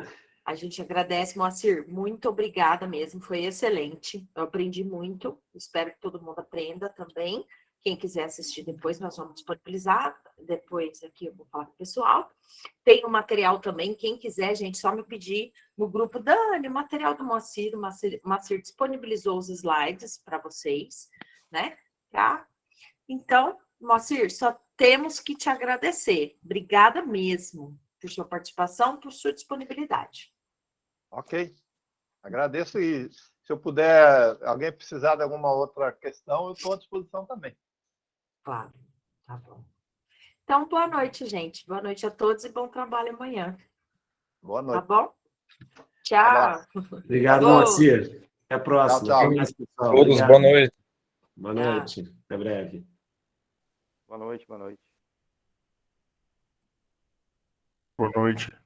a gente agradece, Moacir. Muito obrigada mesmo, foi excelente. Eu aprendi muito, espero que todo mundo aprenda também. Quem quiser assistir depois, nós vamos disponibilizar. Depois aqui eu vou falar com o pessoal. Tem o material também, quem quiser, gente, só me pedir no grupo, Dani, o material do Moacir. O Moacir disponibilizou os slides para vocês, né? Tá? Então, Moacir, só temos que te agradecer. Obrigada mesmo por sua participação, por sua disponibilidade. Ok. Agradeço e se eu puder, alguém precisar de alguma outra questão, eu estou à disposição também. Claro, tá bom. Então, boa noite, gente. Boa noite a todos e bom trabalho amanhã. Boa Tá noite. bom? Tchau. Abraço. Obrigado, Falou. Moacir. Até a próxima. Tchau, tchau. Até mais, pessoal. Todos, Obrigado. boa noite. Boa noite. Até breve. Boa noite, boa noite. Boa noite.